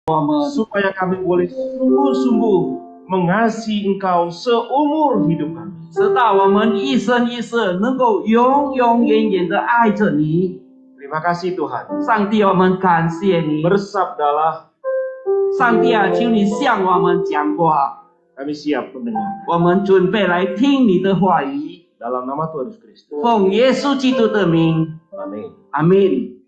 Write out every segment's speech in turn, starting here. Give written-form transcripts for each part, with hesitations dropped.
supaya kami boleh sungguh-sungguh mengasihi Engkau seumur hidup kami. 直到我们一生一世能够永永远远的爱着你。 Terima kasih Tuhan. 上帝，我们感谢你。 Bersabdalah, 上帝啊，求你向我们讲话， kami siap mendengar. 我们准备来听你的话语。 Dalam nama Tuhan Yesus Kristus. 奉耶稣基督的名， Amin. 阿门。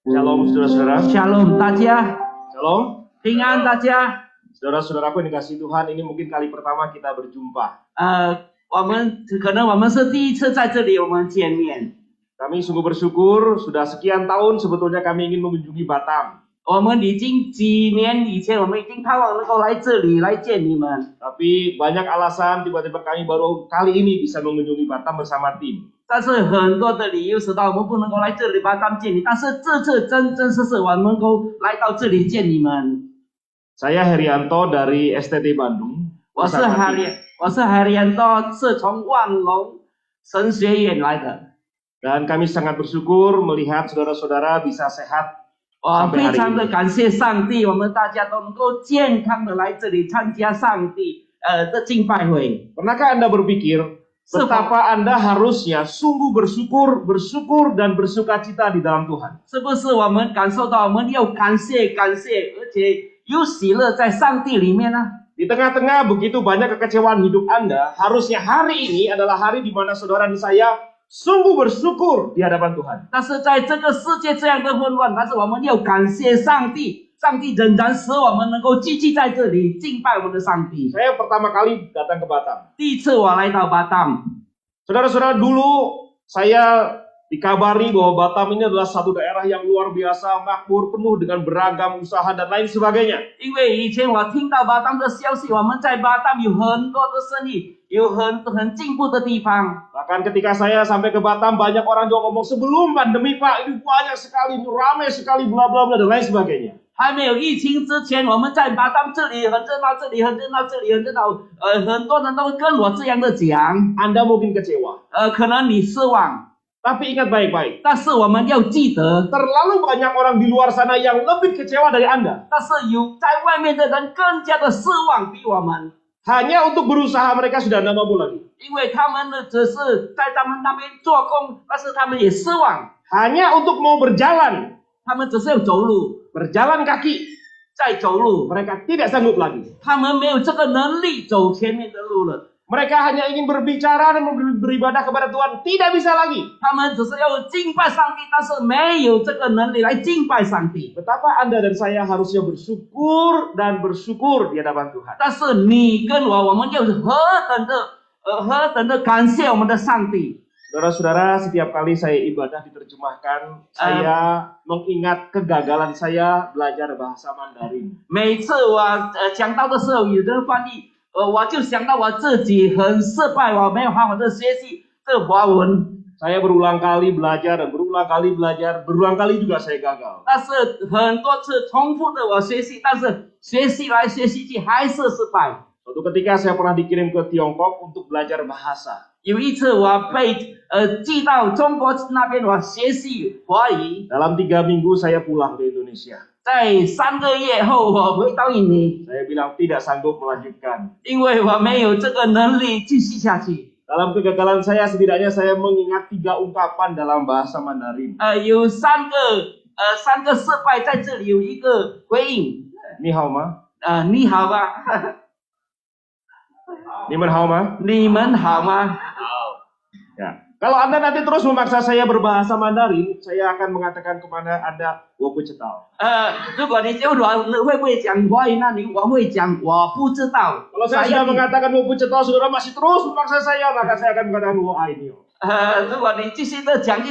Shalom saudara-saudara. Shalom 大家， Shalom. 平安大家。 Saudara-saudaraku yang dikasihi Tuhan, ini mungkin kali pertama kita berjumpa. 可能我们是第一次在这里我们见面。 Kami sungguh bersyukur, sudah sekian tahun sebetulnya kami ingin mengunjungi Batam. 我们已经几年以前，我们已经盼望能够来这里来见你们， Tapi banyak alasan tiba-tiba kami baru kali ini bisa mengunjungi Batam bersama tim. 但是很多的理由使到我们不能够来这里巴当见你。但是这次真实我们能够来到这里见你们。 Saya Herianto dari STT Bandung. 我是 bersama tim. Herianto，是从万隆神学院来的。 Dan kami sangat bersyukur melihat saudara-saudara bisa sehat 我非常的感谢上帝，我们大家都能够健康的来这里参加上帝的敬拜会。 Pernahkah Anda berpikir betapa Anda harusnya sungguh bersyukur dan bersukacita di dalam Tuhan? 是不是我们感受到我们要感谢，而且有喜乐在上帝里面呢？ Di tengah-tengah begitu banyak kekecewaan hidup Anda, harusnya hari ini adalah hari di mana saudara dan saya sungguh bersyukur di hadapan Tuhan. 但是在这个世界这样的混乱，但是我们要感谢上帝，上帝仍然使我们能够继续在这里敬拜我们的上帝。 Saya pertama kali datang ke Batam. 第一次我来到巴当， Saudara-saudara, dulu saya dikabari bahwa Batam ini adalah satu daerah yang luar biasa, makmur, penuh dengan beragam usaha dan lain sebagainya. 因为以前我听到巴当的消息，我们在巴当有很多的生意，有很进步的地方。 Bahkan ketika saya sampai ke Batam, banyak orang juga ngomong sebelum pandemi Pak, ini banyak sekali, ini ramai sekali, bla bla bla dan lain sebagainya. 还没有疫情之前，我们在巴当这里很热闹，这里很热闹，这里很热闹。很多人都跟我这样的讲， Anda mungkin kecewa. 可能你失望， Tapi ingat baik-baik, 但是我们要记得， terlalu banyak orang di luar sana yang lebih kecewa dari Anda. 但是有在外面的人更加的失望比我们， Hanya untuk berusaha mereka sudah tidak mampu lagi. 因为他们呢只是在他们那边做工，但是他们也失望， Hanya untuk mau berjalan, 他们只是要走路， berjalan kaki, 在走路， mereka tidak sanggup lagi. 他们没有这个能力走前面的路了， Mereka hanya ingin berbicara dan beribadah kepada Tuhan, tidak bisa lagi. 他们只是要敬拜上帝，但是没有这个能力来敬拜上帝。 Betapa Anda dan saya harusnya bersyukur dan bersyukur di hadapan Tuhan. 但是你跟我们要何等的感谢我们的上帝。 Saudara-saudara, setiap kali saya ibadah diterjemahkan, saya mengingat kegagalan saya belajar bahasa Mandarin. 每次我讲到的时候，有人翻译，我就想到我自己很失败，我没有好好的学习这华文。 Saya berulang kali belajar dan berulang kali belajar, berulang kali juga saya gagal. 但是很多次重复的我学习，但是学习来学习去还是失败。 Suatu ketika saya pernah dikirim ke Tiongkok untuk belajar bahasa. 有一次我被寄到中国那边，我学习华语。 Dalam 3 minggu saya pulang ke Indonesia. 在3个月后，我回到印尼， Saya bilang tidak sanggup melanjutkan. 因为我没有这个能力继续下去。 Dalam kegagalan saya, setidaknya saya mengingat 3 ungkapan dalam bahasa Mandarin. 有三个失败，在这里有一个回应。 Ni hao ma? 你好吗？ Ni men hao ma? 你们好吗？ Ya. Kalau Anda nanti terus memaksa saya berbahasa Mandarin, saya akan mengatakan kepada Anda, 我不知道. 如果你就我会不会讲华语，那我会讲我不知道。 Kalau saya sudah mengatakan 我不知道, saudara masih terus memaksa saya, maka saya akan mengatakan 我爱你. 如果你继续的讲，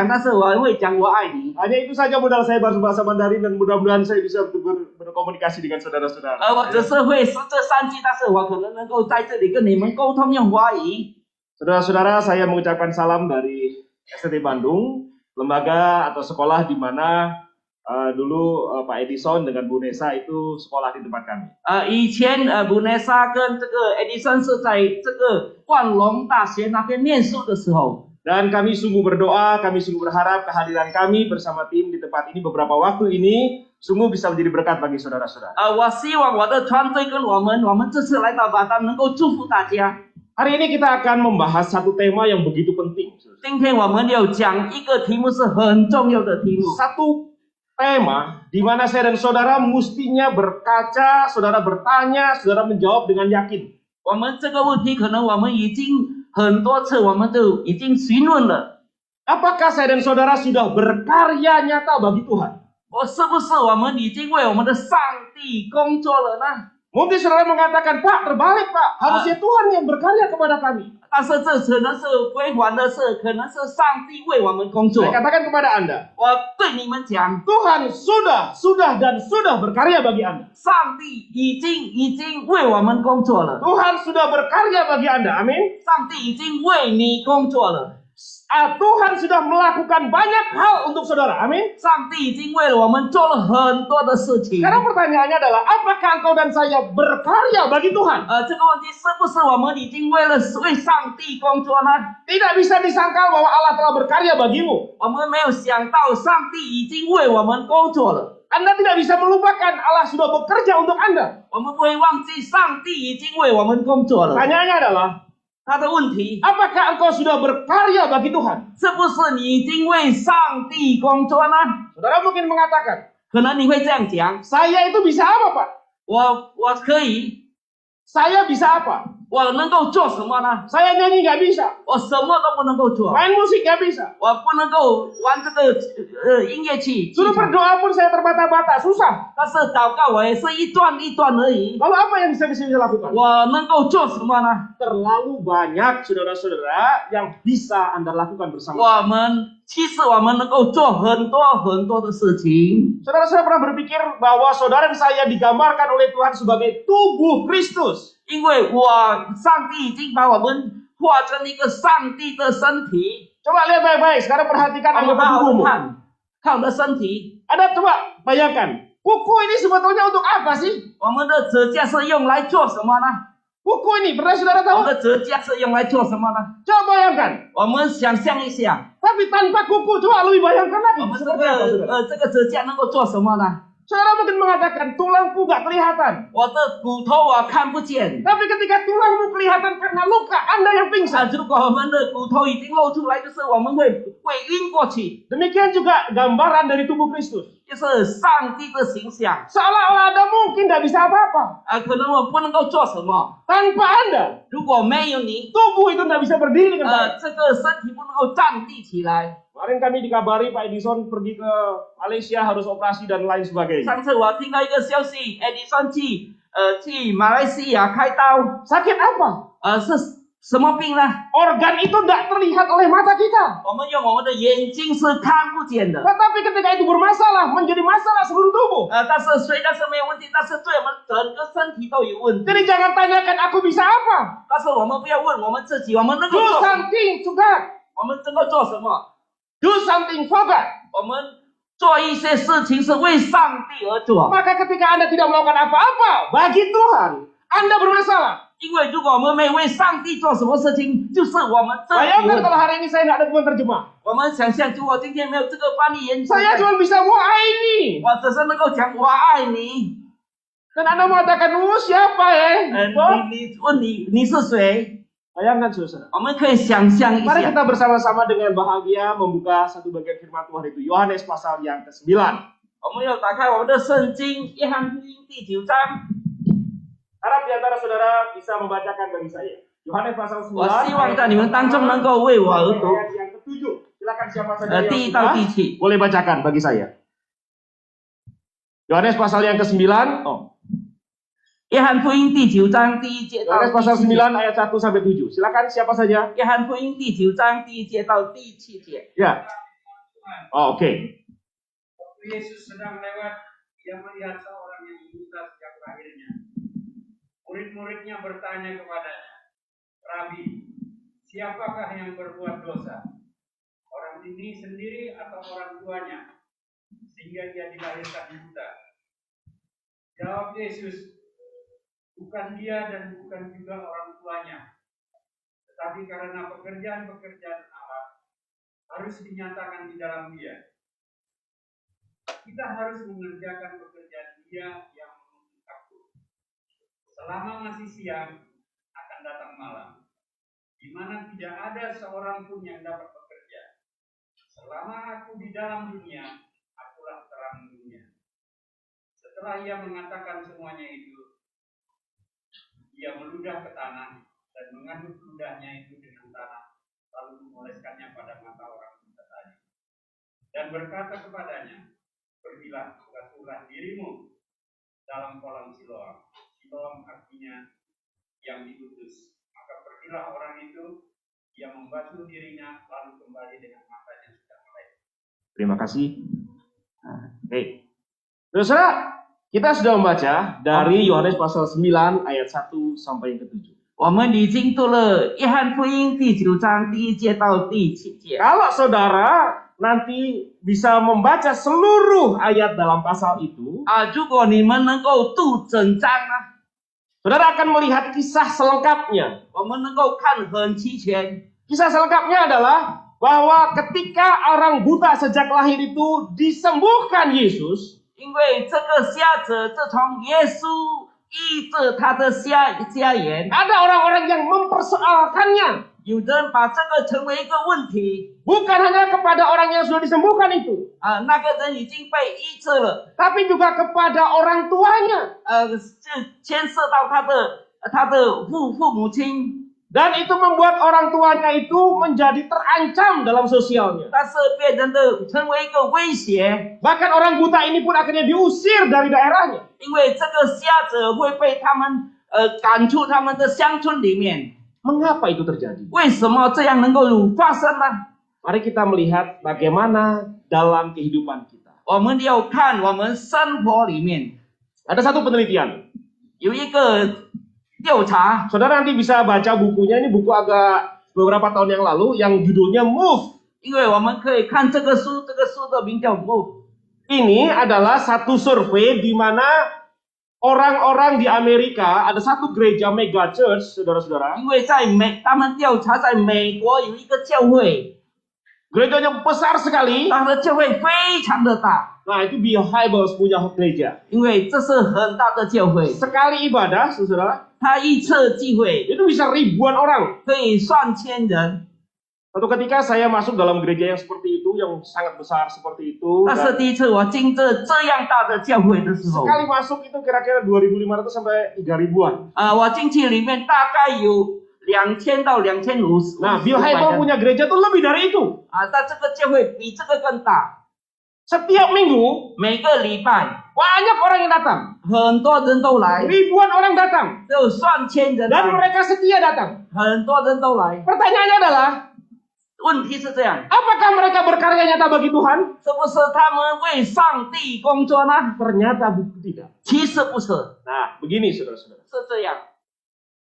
但是我会讲我爱你。 Hanya itu saja modal saya berbahasa Mandarin dan mudah-mudahan saya bisa berkomunikasi dengan saudara-saudara. 我只是会这3句，但是我可能能够在这里跟你们沟通用华语。 Saudara-saudara, saya mengucapkan salam dari STT Bandung, lembaga atau sekolah di mana dulu Pak Edison dengan Bu Nesa itu sekolah di tempat kami. 以前布内莎跟这个 Edison 是在这个万隆大学那边念书的时候。 Dan kami sungguh berdoa, kami sungguh berharap kehadiran kami bersama tim di tempat ini beberapa waktu ini sungguh bisa menjadi berkat bagi saudara-saudara. 我希望我的团队跟我们这次来到巴丹能够祝福大家。 Hari ini kita akan membahas satu tema yang begitu penting. 今天我们要讲一个题目是很重要的题目， Satu tema di mana saya dan saudara mestinya berkaca, saudara bertanya, saudara menjawab dengan yakin. 我们这个问题可能我们已经很多次我们都已经询问了， Apakah saya dan saudara sudah berkarya nyata bagi Tuhan? 是不是我们已经为我们的上帝工作了呢？ Mungkin saudara mengatakan, Pak, terbalik Pak. Harusnya Tuhan yang berkarya kepada kami. 但是这可能是回还的是，可能是上帝为我们工作。 Saya katakan kepada Anda, 我对你们讲， Tuhan sudah berkarya bagi Anda. 上帝已经为我们工作了， Tuhan sudah berkarya bagi Anda. Amin. 上帝已经为你工作了， Tuhan sudah melakukan banyak hal untuk saudara. Amin. 上帝已经为了我们做了很多的事情。 Sekarang pertanyaannya adalah, apakah engkau dan saya berkarya bagi Tuhan? 这个问题是不是我们已经为上帝工作呢？ Tidak bisa disangkal bahwa Allah telah berkarya bagimu. 我们没有想到上帝已经为我们工作了， Anda tidak bisa melupakan Allah sudah bekerja untuk Anda. 我们不会忘记上帝已经为我们工作了。 Pertanyaannya adalah, 他的问题 apakah engkau sudah berkarya bagi Tuhan? 是不是你已经为上帝工作呢？ Saudara mungkin mengatakan, 可能你会这样讲， saya itu bisa apa Pak? 我可以， Saya bisa apa? 我能够做什么呢？ Saya nyanyi nggak bisa. 我什么都不能够做， Main musik nggak bisa. 我不能够玩这个音乐器。 Suruh berdoa pun saya terbata-bata. Susah. 但是祷告我也是一段一段而已， Lalu apa yang bisa lakukan? 我能够做什么呢？ Terlalu banyak saudara-saudara yang bisa Anda lakukan bersama. 其实我们能够做很多的事情。 Saudara-saudara pernah berpikir bahwa saudara dan saya digambarkan oleh Tuhan sebagai tubuh Kristus. 因为上帝已经把我们化成一个上帝的身体， Coba lihat baik-baik. Sekarang perhatikan 我们 anggota 好好 tubuhmu. 看我们的身体， Ada coba bayangkan. Kuku ini sebetulnya untuk apa sih? 我们的指甲是用来做什么呢？ Kuku ini pernah saudara 我 tahu? 们的指甲是用来做什么呢？ Coba bayangkan. 我们想象一下， Tapi tanpa kuku, coba lebih bayangkan lagi. 我们这 Seperti apa, saudara? 这个指甲能够做什么呢？ Saudara mungkin mengatakan tulangku gak kelihatan. 我的骨头我看不见。 Tapi ketika tulangmu kelihatan karena luka, Anda yang pingsan. 如果我们的骨头已经露出来，就是我们会晕过去， Demikian juga gambaran dari tubuh Kristus. 就是上帝的形象。 Seolah-olah Anda mungkin tidak bisa apa-apa. 可能我不能够做什么， Tanpa Anda, 如果没有你， tubuh itu tidak bisa berdiri dengan baik. 这个身体不能够站立起来。 Kemarin kami dikabari Pak Edison pergi ke Malaysia harus operasi dan lain sebagainya. 上次我听到一个消息，Edison去马来西亚开刀， Sakit apa? 是什么病呢？ Organ itu tidak terlihat oleh mata kita. 我们用我们的眼睛是看不见的。 Tetapi ketika itu bermasalah, menjadi masalah seluruh tubuh. 但是虽然是没有问题，但是对我们整个身体都有问题。 Jadi jangan tanyakan aku bisa apa. 但是我们不要问我们自己，我们能够 Do 做什么？ something to God. 我们能够做什么？ Do something for God. 我们做一些事情是为上帝而做。 Maka ketika Anda tidak melakukan apa-apa bagi Tuhan, Anda bermasalah. 因为如果我们没为上帝做什么事情，就是我们自己 Bayangkan 问 kalau hari ini saya tidak ada teman terjemah. 我们想象，如果今天没有这个翻译员， Saya cuma bisa wa ini. 我只是能够讲我爱你。 Dan Anda mengatakan, siapa ya? 你问你是谁？ Bayangkan saudara. 我们可以想象一 Mari 下。 kita bersama-sama dengan bahagia membuka satu bagian firman Tuhan itu. Yohanes pasal yang ke-9. 我们要打开我们的圣经《约翰福音》第9章。 Harap di antara saudara bisa membacakan bagi saya. Yohanes pasal 9. 我希望在你们当中能够为我而读。 Ayat yang ke-7. Silakan siapa saja 第1 yang 到 sudah 第7。 boleh bacakan bagi saya. Yohanes pasal yang ke-9. Oh. 约翰福音第9章第1节到 Yohanes 第 pasal 7 9 节。 ayat 1 sampai 7. Silakan siapa saja. 约翰福音第9章第1节到第7节。 Ya. Oh, oke. Waktu Yesus sedang lewat, ia melihat seorang yang buta sejak lahirnya. Murid-muridnya bertanya kepadanya, Rabi, siapakah yang berbuat dosa? Orang ini sendiri atau orang tuanya? Sehingga dia dilahirkan buta. Jawab Yesus, bukan dia dan bukan juga orang tuanya. Tetapi karena pekerjaan-pekerjaan Allah harus dinyatakan di dalam dia. kita harus mengerjakan pekerjaan Dia yang menuntut aku. Selama masih siang, akan datang malam, di mana tidak ada seorang pun yang dapat bekerja. Selama aku di dalam dunia, akulah terang dunia. Setelah ia mengatakan semuanya itu, ia meludah ke tanah dan mengaduk ludahnya itu dengan tanah, lalu mengoleskannya pada mata orang buta tadi. Dan berkata kepadanya, pergilah, basuhlah dirimu dalam kolam Siloam. Siloam artinya yang diutus. Maka pergilah orang itu, ia membasuh dirinya, lalu kembali dengan matanya sudah melek. Terima kasih. Oke. Saudara, kita sudah membaca dari Yohanes pasal 9 ayat 1 sampai yang ke-7. 我们已经读了约翰福音第9章第1节到第7节。 Kalau saudara nanti bisa membaca seluruh ayat dalam pasal itu, 如果你们能够读整章呢， saudara akan melihat kisah selengkapnya. 我们能够看很齐全。 Kisah selengkapnya adalah bahwa ketika orang buta sejak lahir itu disembuhkan Yesus, 因为这个瞎子自从耶稣医治他的瞎眼， ada orang-orang yang mempersoalkannya. 有人把这个成为一个问题。 Bukan hanya kepada orang yang sudah disembuhkan itu, 那个人已经被医治了， tapi juga kepada orang tuanya. 是牵涉到他的父母亲， Dan itu membuat orang tuanya itu menjadi terancam dalam sosialnya. 但是变成的成为一个威胁， Bahkan orang buta ini pun akhirnya diusir dari daerahnya. 因为这个瞎子会被他们赶出他们的乡村里面。 Mengapa itu terjadi? 为什么这样能够发生呢？ Mari kita melihat bagaimana dalam kehidupan kita. 我们要看我们生活里面 Ada satu penelitian. 有一个调查， Saudara nanti bisa baca bukunya, ini buku agak beberapa tahun yang lalu yang judulnya Move. 因为我们可以看这个书，这个书的名叫《Move》。 Ini adalah satu survei di mana orang-orang di Amerika, ada satu gereja mega church, saudara-saudara. 因为他们调查在美国有一个教会， Gerejanya besar sekali. 他的教会非常的大， Nah, itu Bibles punya gereja. 因为这是很大的教会， Sekali ibadah, saudara, 他一次聚会 itu bisa ribuan orang. 可以上千人。 Suatu ketika saya masuk dalam gereja yang seperti itu, yang sangat besar seperti itu. 那是 Dan 第一次我进这样大的教会的时候， sekali masuk itu kira-kira 2.500 sampai 3.000-an. 我进去里面大概有2000到2500。 Nah, Bill Hybels punya gereja tuh lebih dari itu. 但这个教会比这个更大， Setiap minggu 每个礼拜 banyak orang yang datang. 很多人都来， Ribuan orang datang. 有上千人 Dan 来， mereka setia datang. 很多人都来。 Pertanyaannya adalah, 问题是这样， apakah mereka berkarya nyata bagi Tuhan? 是不是他们为上帝工作呢？ Ternyata tidak. 其实不是， Nah, begini saudara-saudara. 是这样。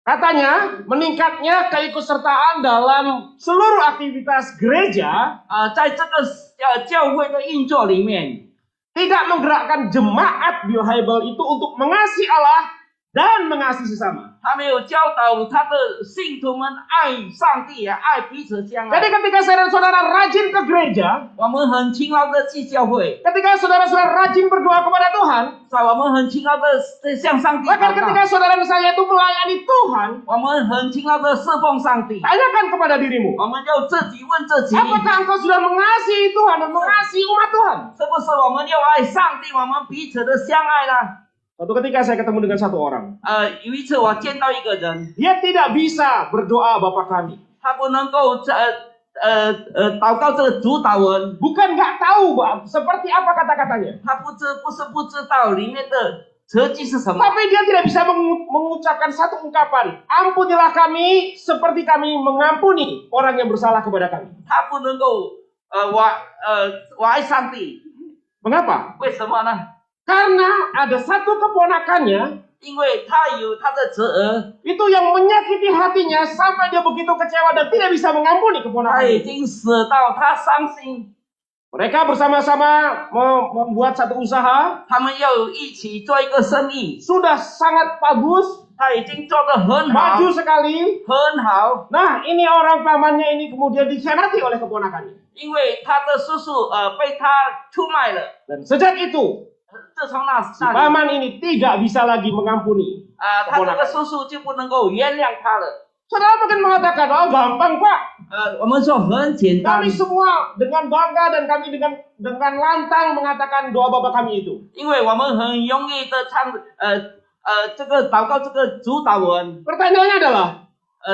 Katanya meningkatnya keikutsertaan dalam seluruh aktivitas gereja 在这个教会的运作里面， tidak menggerakkan jemaat Bill Hybels itu untuk mengasihi Allah dan mengasihi sesama. 他没有教导他的信徒们爱上帝，也爱彼此相 Jadi 爱。 ketika saudara-saudara rajin ke gereja, 我们很勤劳的去教会， ketika saudara-saudara rajin berdoa kepada Tuhan, 我们很勤劳的向上帝 bahkan 祷 ketika 告， saudara misalnya itu melayani Tuhan, 我们很勤劳的侍奉上帝。 tanyakan kepada dirimu, 我们要自己问自己， apakah engkau sudah mengasihi Tuhan dan mengasihi umat Tuhan? 是不是我们要爱上帝，我们彼此的相爱呢？ Suatu ketika saya ketemu dengan satu orang, 有一次我见到一个人， dia tidak bisa berdoa Bapa kami. 他不能够祷告这个主导文， Bukan nggak tahu seperti apa kata-katanya, 他不是不知道里面的哲句是什么， tapi dia tidak bisa mengucapkan satu ungkapan, ampunilah kami seperti kami mengampuni orang yang bersalah kepada kami. 他不能够我爱上帝， Mengapa? 为什么呢？ Karena ada satu keponakannya 因为他有他的侄儿， itu yang menyakiti hatinya sampai dia begitu kecewa dan tidak bisa mengampuni 他 keponakan 已 itu. 经死到他伤心， Mereka bersama-sama membuat satu usaha, 他们要一起做一个生意， sudah sangat bagus, 他已经做得很好 maju，sekali. 很好。 Nah, ini orang pamannya ini kemudian dikhianati oleh keponakannya. 因为他的叔叔被他出卖了。 Dan sejak itu, 自从那 si 里 paman ini tidak bisa lagi mengampuni. 他这个叔叔就不能够原谅他了。 Saudara mungkin mengatakan, oh gampang Pak. 我们说很简单 Kami， semua dengan bangga dan kami dengan lantang mengatakan doa Bapa kami itu. 因为我们很容易的唱这个祷告这个主导文。 Pertanyaannya adalah,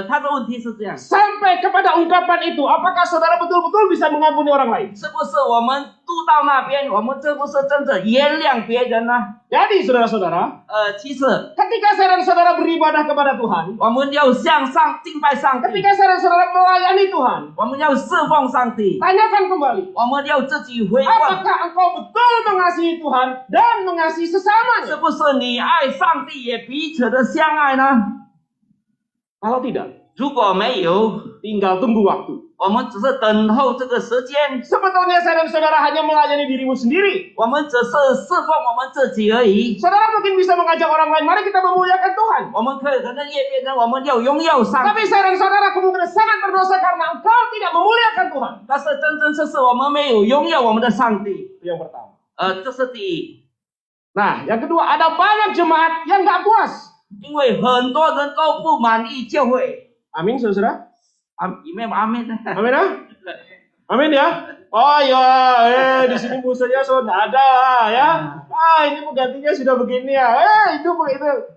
他的问题是这样， sampai kepada ungkapan itu, apakah saudara betul-betul bisa mengampuni orang lain? 是不是我们渡到那边，我们这不是真的原谅别人呢？ Jadi saudara-saudara, 其实 ketika saya dan saudara beribadah kepada Tuhan, 我们要向上敬拜上帝， ketika saya dan saudara melayani Tuhan, 我们要侍奉上帝， tanyakan kembali, 我们要自己回问， apakah engkau betul mengasihi Tuhan dan mengasihi 是 sesamanya? 不是你爱上帝也彼此的相爱呢？ Kalau tidak, 如果没有， tinggal tunggu waktu. 我们只是等候这个时间， Sebetulnya saya dan saudara hanya melayani dirimu sendiri. 我们只是侍奉我们自己而已。 Saudara mungkin bisa mengajak orang lain, mari kita memuliakan Tuhan. 我们可能也变成我们要荣耀上帝， Tapi saya dan saudara kemungkinan sangat berdosa karena engkau tidak memuliakan Tuhan. 但是真真实实我们没有荣耀我们的上帝。 Itu yang pertama. 这是第一， Nah, yang kedua, ada banyak jemaat yang gak puas. 因为很多人都不满意教会。 Amin, saudara. 有没有阿妹呢？ Amin ya? Amin ya? Oh ya, di sini musanya so nggak ada lah ya. Ini penggantinya sudah begini ya. Itu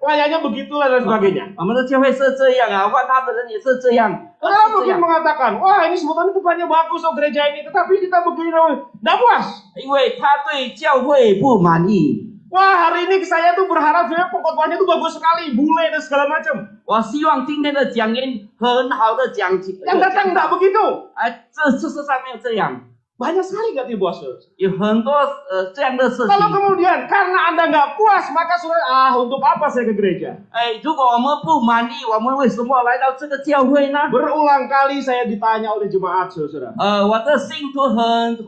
kayaknya begitulah dan sebagainya. 我们的教会是这样啊，换他的人也是这样。 Saudara mungkin mengatakan, wah ini sebetulnya Tuhannya bagus oh gereja ini, tetapi kita begini, nggak puas. 因为他对教会不满意。 Wah hari ini saya tuh berharap sebenarnya pengkhotbahnya tuh bagus sekali, bule dan segala macam. 我希望今天的讲员很好的讲解。 Yang datang nggak begitu. 这事实上没有这样， Banyak sekali nggak puas. 有很多这样的事情。 Kalau kemudian karena Anda nggak puas, maka saudara, untuk apa saya ke gereja? 如果我们不满意，我们为什么来到这个教会呢？ Berulang kali saya ditanya oleh jemaat, saudara. 我的信徒很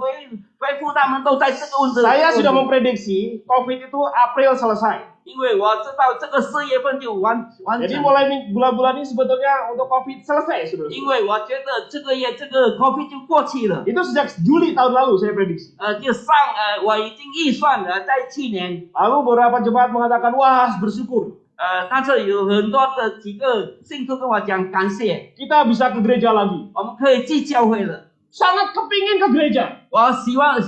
回复，他们都在这个问题。 Saya sudah memprediksi COVID itu April selesai. 因为我知道这个4月份就完 Jadi 成。 mulai bulan-bulan ini sebetulnya untuk COVID selesai, saudara. 因为我觉得这个月这个 COVID 就过去了。 Itu sejak Juli tahun lalu saya prediksi. 就我已经预算了，在去年。 Lalu beberapa jemaat mengatakan, wah bersyukur 但是有很多的几个信徒跟我讲感谢， kita bisa ke gereja lagi. 我们可以去教会了。 Sangat kepingin ke gereja. 我希望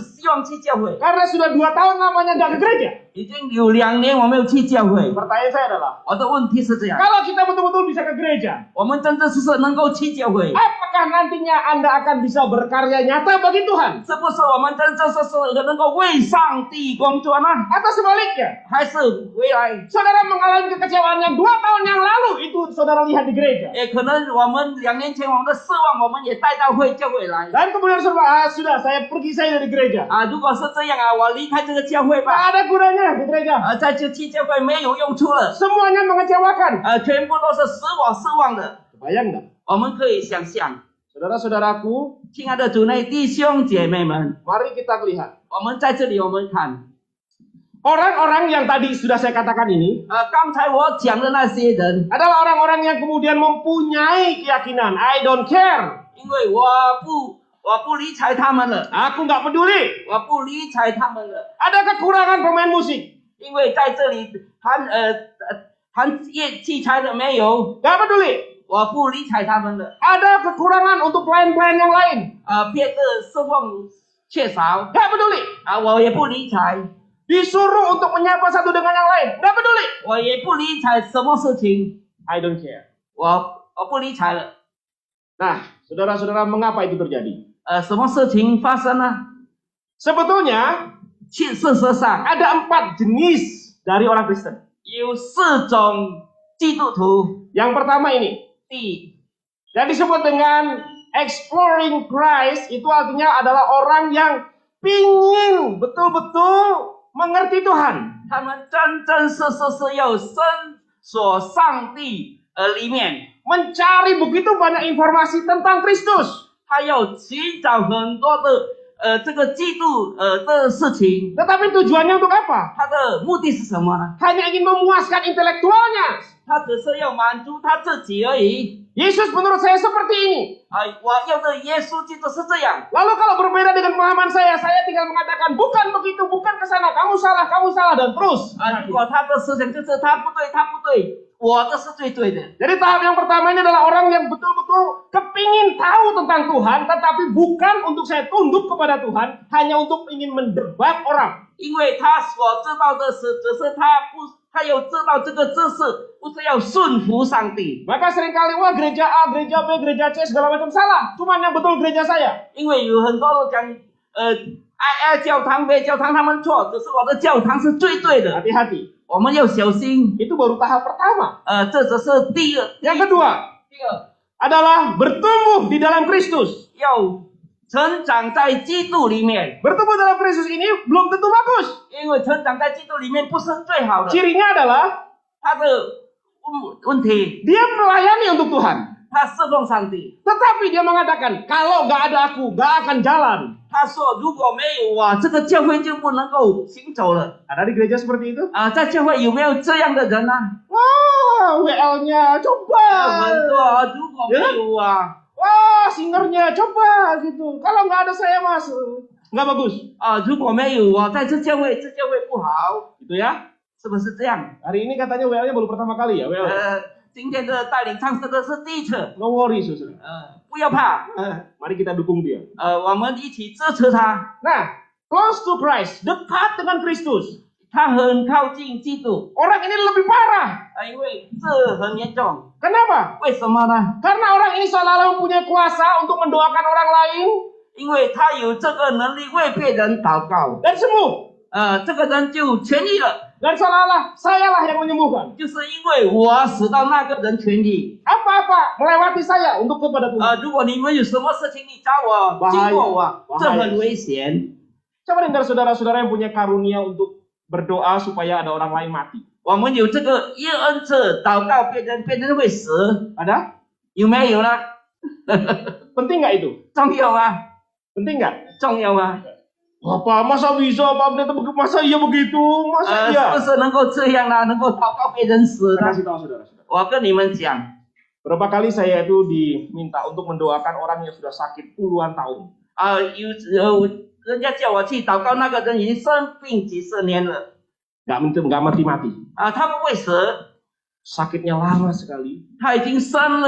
去教会， Karena sudah 2 tahun lamanya nggak ke gereja. 已经有2年我没有去教会。 Pertanyaan saya adalah, 我的问题是这样， kalau kita betul-betul bisa ke gereja, 我们真正是能够去教会， apakah nantinya Anda akan bisa berkarya nyata bagi Tuhan? 是不是我们真正是能够为上帝工作呢？ Atau sebaliknya, 还是回来？ saudara mengalami kekecewaan yang 2 tahun yang lalu itu saudara lihat di gereja. 也可能我们2年前我们的失望，我们也带到教会来。 Dan kemudian sudah saya pergi saya dari gereja. 如果是这样我离开这个教会 Tak 吧。 ada gunanya ke gereja. 再去教会没有用处了。 Semuanya mengecewakan. 全部都是使我失望的。 Bayang nggak? 我们可以想象， Saudara-saudaraku, 亲爱的主内弟兄姐妹们， mari kita lihat. 我们在这里我们看， Orang-orang yang tadi sudah saya katakan ini 刚才我讲的那些人， adalah orang-orang yang kemudian mempunyai keyakinan. I don't care. 因为我不理睬他们了， Aku nggak peduli. 我不理睬他们了， Ada kekurangan pemain musik. 因为在这里弹器材的没有， Nggak peduli. 我不理睬他们了。 Ada kekurangan untuk pelayan-pelayan yang lain. 别的侍奉缺少， Nggak peduli. 我也不理睬， Disuruh untuk menyapa satu dengan yang lain. Nggak peduli. 我也不理睬什么事情， I don't care. 我不理睬了。 Nah, saudara-saudara, mengapa itu terjadi? 什么事情发生呢？ Sebetulnya 事实上 ada 4 jenis dari orang Kristen. 有4种基督徒。 Yang pertama ini, 第 yang disebut dengan exploring Christ, itu artinya adalah orang yang pingin betul-betul mengerti Tuhan. 他们真真实实是要深索上帝里面， Mencari begitu banyak informasi tentang Kristus. 他要寻找很多的这个基督的事情。 Tetapi tujuannya untuk apa? 他的目的是什么呢？ Hanya ingin memuaskan intelektualnya. 他只是要满足他自己而已。 Yesus menurut saya seperti ini. 我要的耶稣基督是这样。 Lalu kalau berbeda dengan pemahaman saya tinggal mengatakan bukan begitu, bukan ke sana, kamu salah dan terus. 如果他的思想就是他不对，他不对，我的是最对的。 Jadi tahap yang pertama ini adalah orang yang betul-betul kepingin tahu tentang Tuhan, tetapi bukan untuk saya tunduk kepada Tuhan, hanya untuk ingin mendebat orang. 因为他所知道的是，只是他有知道这个知识，不是要顺服上帝。 Maka seringkali wah gereja A, gereja B, gereja C segala macam salah. Cuman yang betul gereja saya. 因为有很多人讲，A 教堂 B 教堂他们错，只是我的教堂是最对的。 Hati-hati. 我们要小心。 Itu baru tahap pertama. 这只是第二。 Yang kedua 第二 adalah bertumbuh di dalam Kristus. 要成长在基督里面， Bertumbuh dalam Kristus ini belum tentu bagus. 因为成长在基督里面不是最好的。 Cirinya adalah 他的问题， dia melayani untuk Tuhan. 他侍奉上帝。 Tetapi dia mengatakan, kalau nggak ada aku, nggak akan jalan. 他说：“如果没有我，这个教会就不能够行走了。 Ada di gereja seperti itu? 在教会有没有这样的人呢、 Wah, WL-nya coba. 很多，如果没有啊， Wah, singernya coba gitu. Kalau nggak ada saya mas, nggak bagus. 如果没有我在这教会不好， Gitu ya. 是不是这样？ Hari ini katanya WL-nya baru pertama kali ya, WL. 今天的带领唱诗的是第一次， No worry, saudara. 不要怕， Mari kita dukung dia. 我们一起支持他。 Nah, close to Christ, dekat dengan Kristus. 他很靠近基督， Orang ini lebih parah. 因为这很严重。 Kenapa? 为什么呢？ Karena orang ini seolah-olah mempunyai kuasa untuk mendoakan orang lain 因为他有这个能力为别人祷告， dan sembuh. 这个人就痊愈了。 Dan seolah-olah sayalah yang menyembuhkan. 就是因为我使到那个人痊愈。 Apa-apa melewati saya untuk kepada Tuhan. 如果你们有什么事情，你找我，经过我，这很危险。 Coba dengar saudara-saudara yang punya karunia untuk berdoa supaya ada orang lain mati. 我们有这个耶恩赐祷告别人，别人会死， Ada? 有没有呢？ Penting nggak itu? 重要啊， Penting nggak? 重要啊。 Apa masa bisa Pak Pendeta masa iya begitu? Masa 是 iya? 不是能够这样呢？能够祷告别人死 Saya 呢？ kasih tahu saudara-saudara. 我跟你们讲， Berapa kali saya itu diminta untuk mendoakan orang yang sudah sakit puluhan tahun. 有人家叫我去祷告，那个人已经生病几十年了， Nggak mati-mati. 他不会死， Sakitnya lama sekali. 他已经生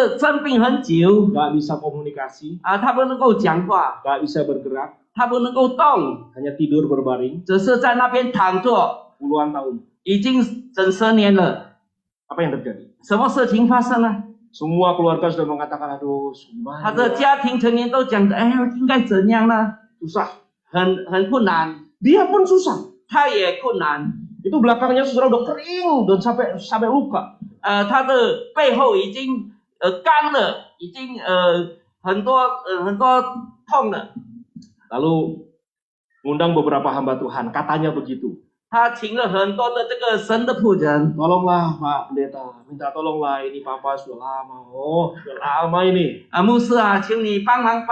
病很久， Nggak bisa komunikasi. 他不能够讲话， Nggak bisa bergerak. 他不能够动， Hanya tidur berbaring. 只是在那边躺着， Puluhan tahun. 已经整10年了。 Apa yang terjadi? 什么事情发生了？ Semua keluarga sudah mengatakan, aduh, 他的 gimana? 家庭成员都讲的，哎呀，应该怎样呢？ Susah. 很困难， Dia pun susah. 他也困难。 Itu belakangnya saudara udah kering dan sampai luka. 他的背后已经干了，已经很多痛了。 Lalu ngundang beberapa hamba Tuhan, katanya begitu. 他请了很多的这个神的仆人， Tolonglah Pak Pendeta, minta tolonglah ini Papa sudah lama. Oh, sudah lama ini. 牧师啊，请你帮忙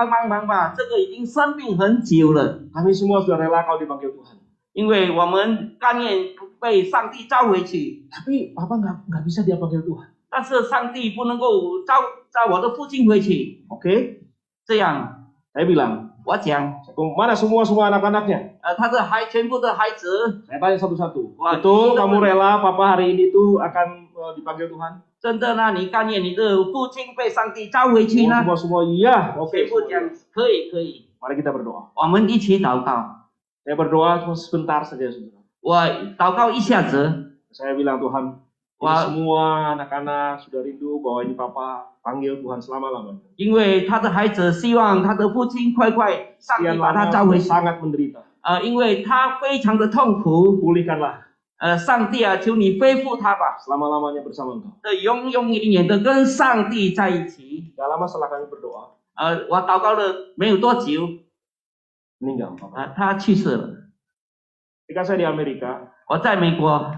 吧，这个已经生病很久了。 Kami semua sudah rela kalau dipanggil Tuhan. 因为我们甘愿被上帝召回去， Tapi Papa nggak bisa dia panggil Tuhan. 但是上帝不能够召我的父亲回去。 Oke? 这样， Saya bilang, 我讲， mana semua anak-anaknya? 他的全部的孩子， Saya tanya satu-satu. Wah, Betul, gila, kamu Pak. rela Papa hari ini tuh akan dipanggil Tuhan? 真的呢？你甘愿你的父亲被上帝召回去呢？ Semua iya. Oke. 全部讲可以。 Mari kita berdoa. 我们一起祷告。 Saya berdoa cuma sebentar saja, saudara. 我祷告一下子， Saya bilang Tuhan, ini Wah. semua anak-anak sudah rindu bahwa ini Papa panggil Tuhan selama-lamanya. 因为他的孩子希望他的父亲快上帝 Sekian 把他 lama 召回去。 sangat menderita. 因为他非常的痛苦。 Pulihkanlah 上帝啊，求你恢复他吧， selama-lamanya bersama Engkau. 永永远远的跟上帝在一起。 Gak lama setelah kami berdoa, 我祷告了没有多久， meninggal Papa. 他去世了。 Ketika saya di Amerika, 我在美国，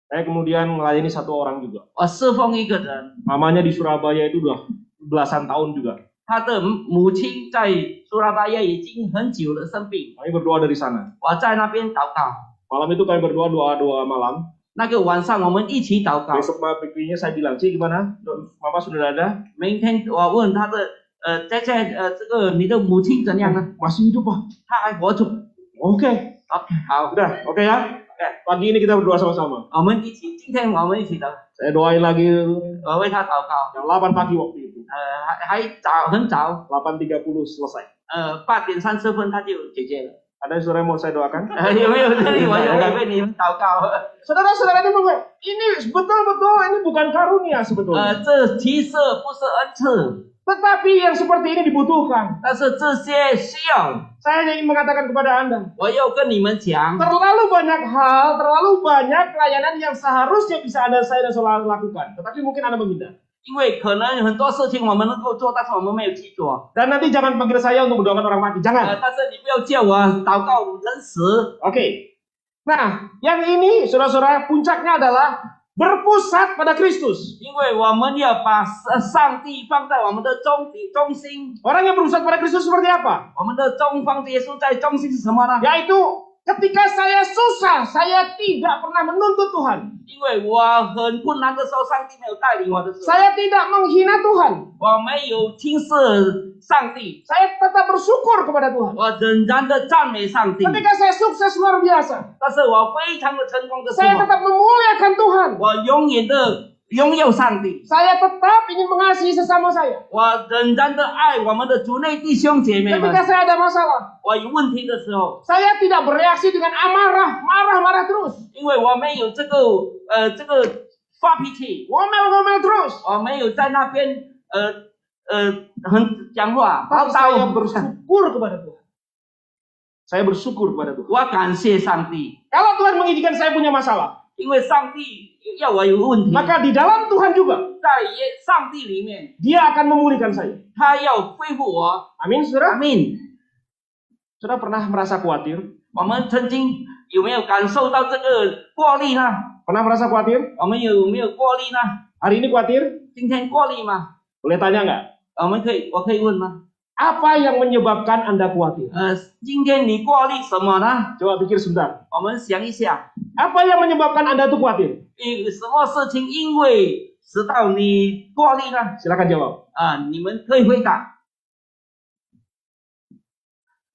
saya kemudian melayani satu orang juga. 我侍奉一个人， Mamanya di Surabaya itu udah belasan tahun juga. 他的母亲在苏拉巴耶已经很久了生病， Kami berdoa dari sana. 我在那边祷告。 Malam itu kami berdoa doa-doa malam. 那个晚上我们一起祷告。 Besok paginya saya bilang, Ci gimana? Mama sudah ada? 明天我问他的在这个你的母亲怎样呢？ Masih hidup, Pak. 她还活着。 Oke. OK，好， Udah, oke ya? Pagi ini kita berdoa sama-sama. 我们一起，今天我们一起的， Saya doain lagi 为他祷告。 jam 8 pagi waktu itu. 还早，很早， 8.30 selesai. 8:30他就解决了。 Ada yang saudara mau saya doakan? 有没有这里我有为你们祷告？ Saudara-saudara ini betul-betul ini bukan karunia sebetulnya. 这其实不是恩赐， Tetapi yang seperti ini dibutuhkan. 但是这些需要， Saya ingin mengatakan kepada Anda, 我要跟你们讲， terlalu banyak hal, terlalu banyak pelayanan yang seharusnya bisa Anda, saya dan saudara lakukan. Tetapi mungkin Anda menghindar. 因为可能很多事情我们能够做，但是我们没有去做。 Dan nanti jangan panggil saya untuk mendoakan orang mati. Jangan. 但是你不要叫我祷告人死。 Oke. Nah, yang ini saudara-saudara puncaknya adalah berpusat pada Kristus. 因为我们要把上帝放在我们的中心， Orang yang berpusat pada Kristus seperti apa? 我们的中方耶稣在中心是什么呢？ Yaitu ketika saya susah, saya tidak pernah menuntut Tuhan. 因为我很困难的时候，上帝没有带领我的时候， Saya tidak menghina Tuhan. 我没有轻视上帝， Saya tetap bersyukur kepada Tuhan. 我仍然的赞美上帝。 Ketika saya sukses luar biasa, 但是我非常的成功的时 saya 候， tetap memuliakan Tuhan. 我永远的拥有上帝， Saya tetap ingin mengasihi sesama saya. 我仍然的爱我们的主内弟兄姐妹们。 Ketika saya ada masalah, 我有问题的时候， saya tidak bereaksi dengan amarah, marah-marah terus. 因为我没有这个发脾气， Ngomel-ngomel terus. 我没有在那边很讲话唠 Tapi saya 叨。 bersyukur kepada Tuhan. Saya bersyukur kepada Tuhan. 我感谢上帝， Kalau Tuhan mengizinkan saya punya masalah, 因为上帝要我有问题， maka di dalam Tuhan juga 在上帝里面， Dia akan memulihkan saya. 他要恢复我。 Amin, 阿 saudara. 门。 Saudara pernah merasa khawatir? 我们曾经有没有感受到这个过滤呢？ Pernah merasa khawatir? 我们有没有过滤呢？ Hari ini khawatir? 今天过滤吗？ Boleh tanya nggak? 我可以问吗？ Apa yang menyebabkan Anda khawatir? 今天你过滤什么呢？ Coba pikir sebentar. 我们想一下， Apa yang menyebabkan Anda tuh khawatir? 有什么事情因为使到你过滤呢？ Silakan jawab. 你们可以回答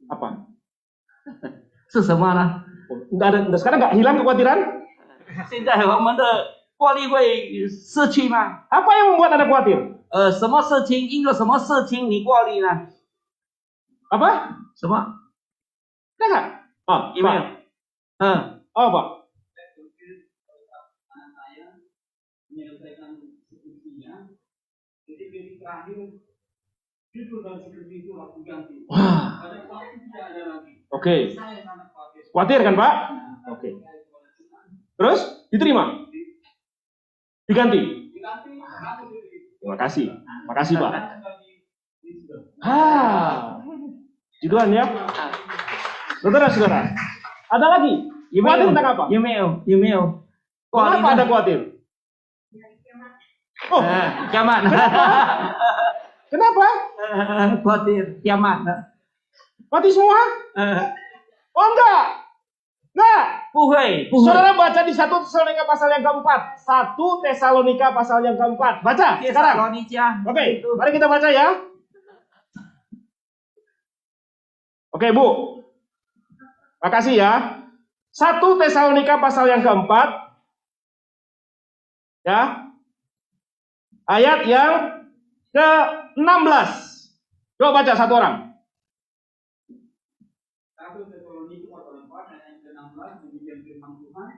Apa? 是什么呢？ Sekarang nggak hilang kekhawatiran? 现在我们的过滤会失去吗？ Apa yang membuat Anda khawatir? 什么事情因为什么事情你过滤呢？ Apa? 什么？ Ada nggak? Oh, 有没有 Pak.？Oh, Pak. Saya berpikir anak saya menyelesaikan skripsinya, jadi jadi terakhir judul dan skripsi itu harus diganti. Wah. Pada waktu tidak ada lagi. Oke. Saya sangat khawatir. Khawatir kan, Pak? Oke. Terus diterima? Diganti? Diganti, harus diberi. Terima kasih. Makasih, Pak. Bagi wisuda. Juduan ya. Saudara-saudara, ada lagi? 有没 Khawatir 有 tentang apa? 有没有有没有过滤 Kenapa Anda 呢？ khawatir? Oh, kiamat. kenapa? Khawatir kiamat. Mati semua? Oh, enggak. Enggak. 不会不会。 Saudara baca di 1 Tesalonika pasal yang keempat. 1 Tesalonika pasal yang keempat. Baca 帖撒 sekarang. 罗尼迦。 Oke, mari kita baca ya. Oke, Bu. Makasih ya. 1 Tesalonika pasal yang keempat. Ya. Ayat yang ke-16. Coba baca satu orang. 1 Tesalonika pasal 4 ayat yang ke-16 demikian firman Tuhan.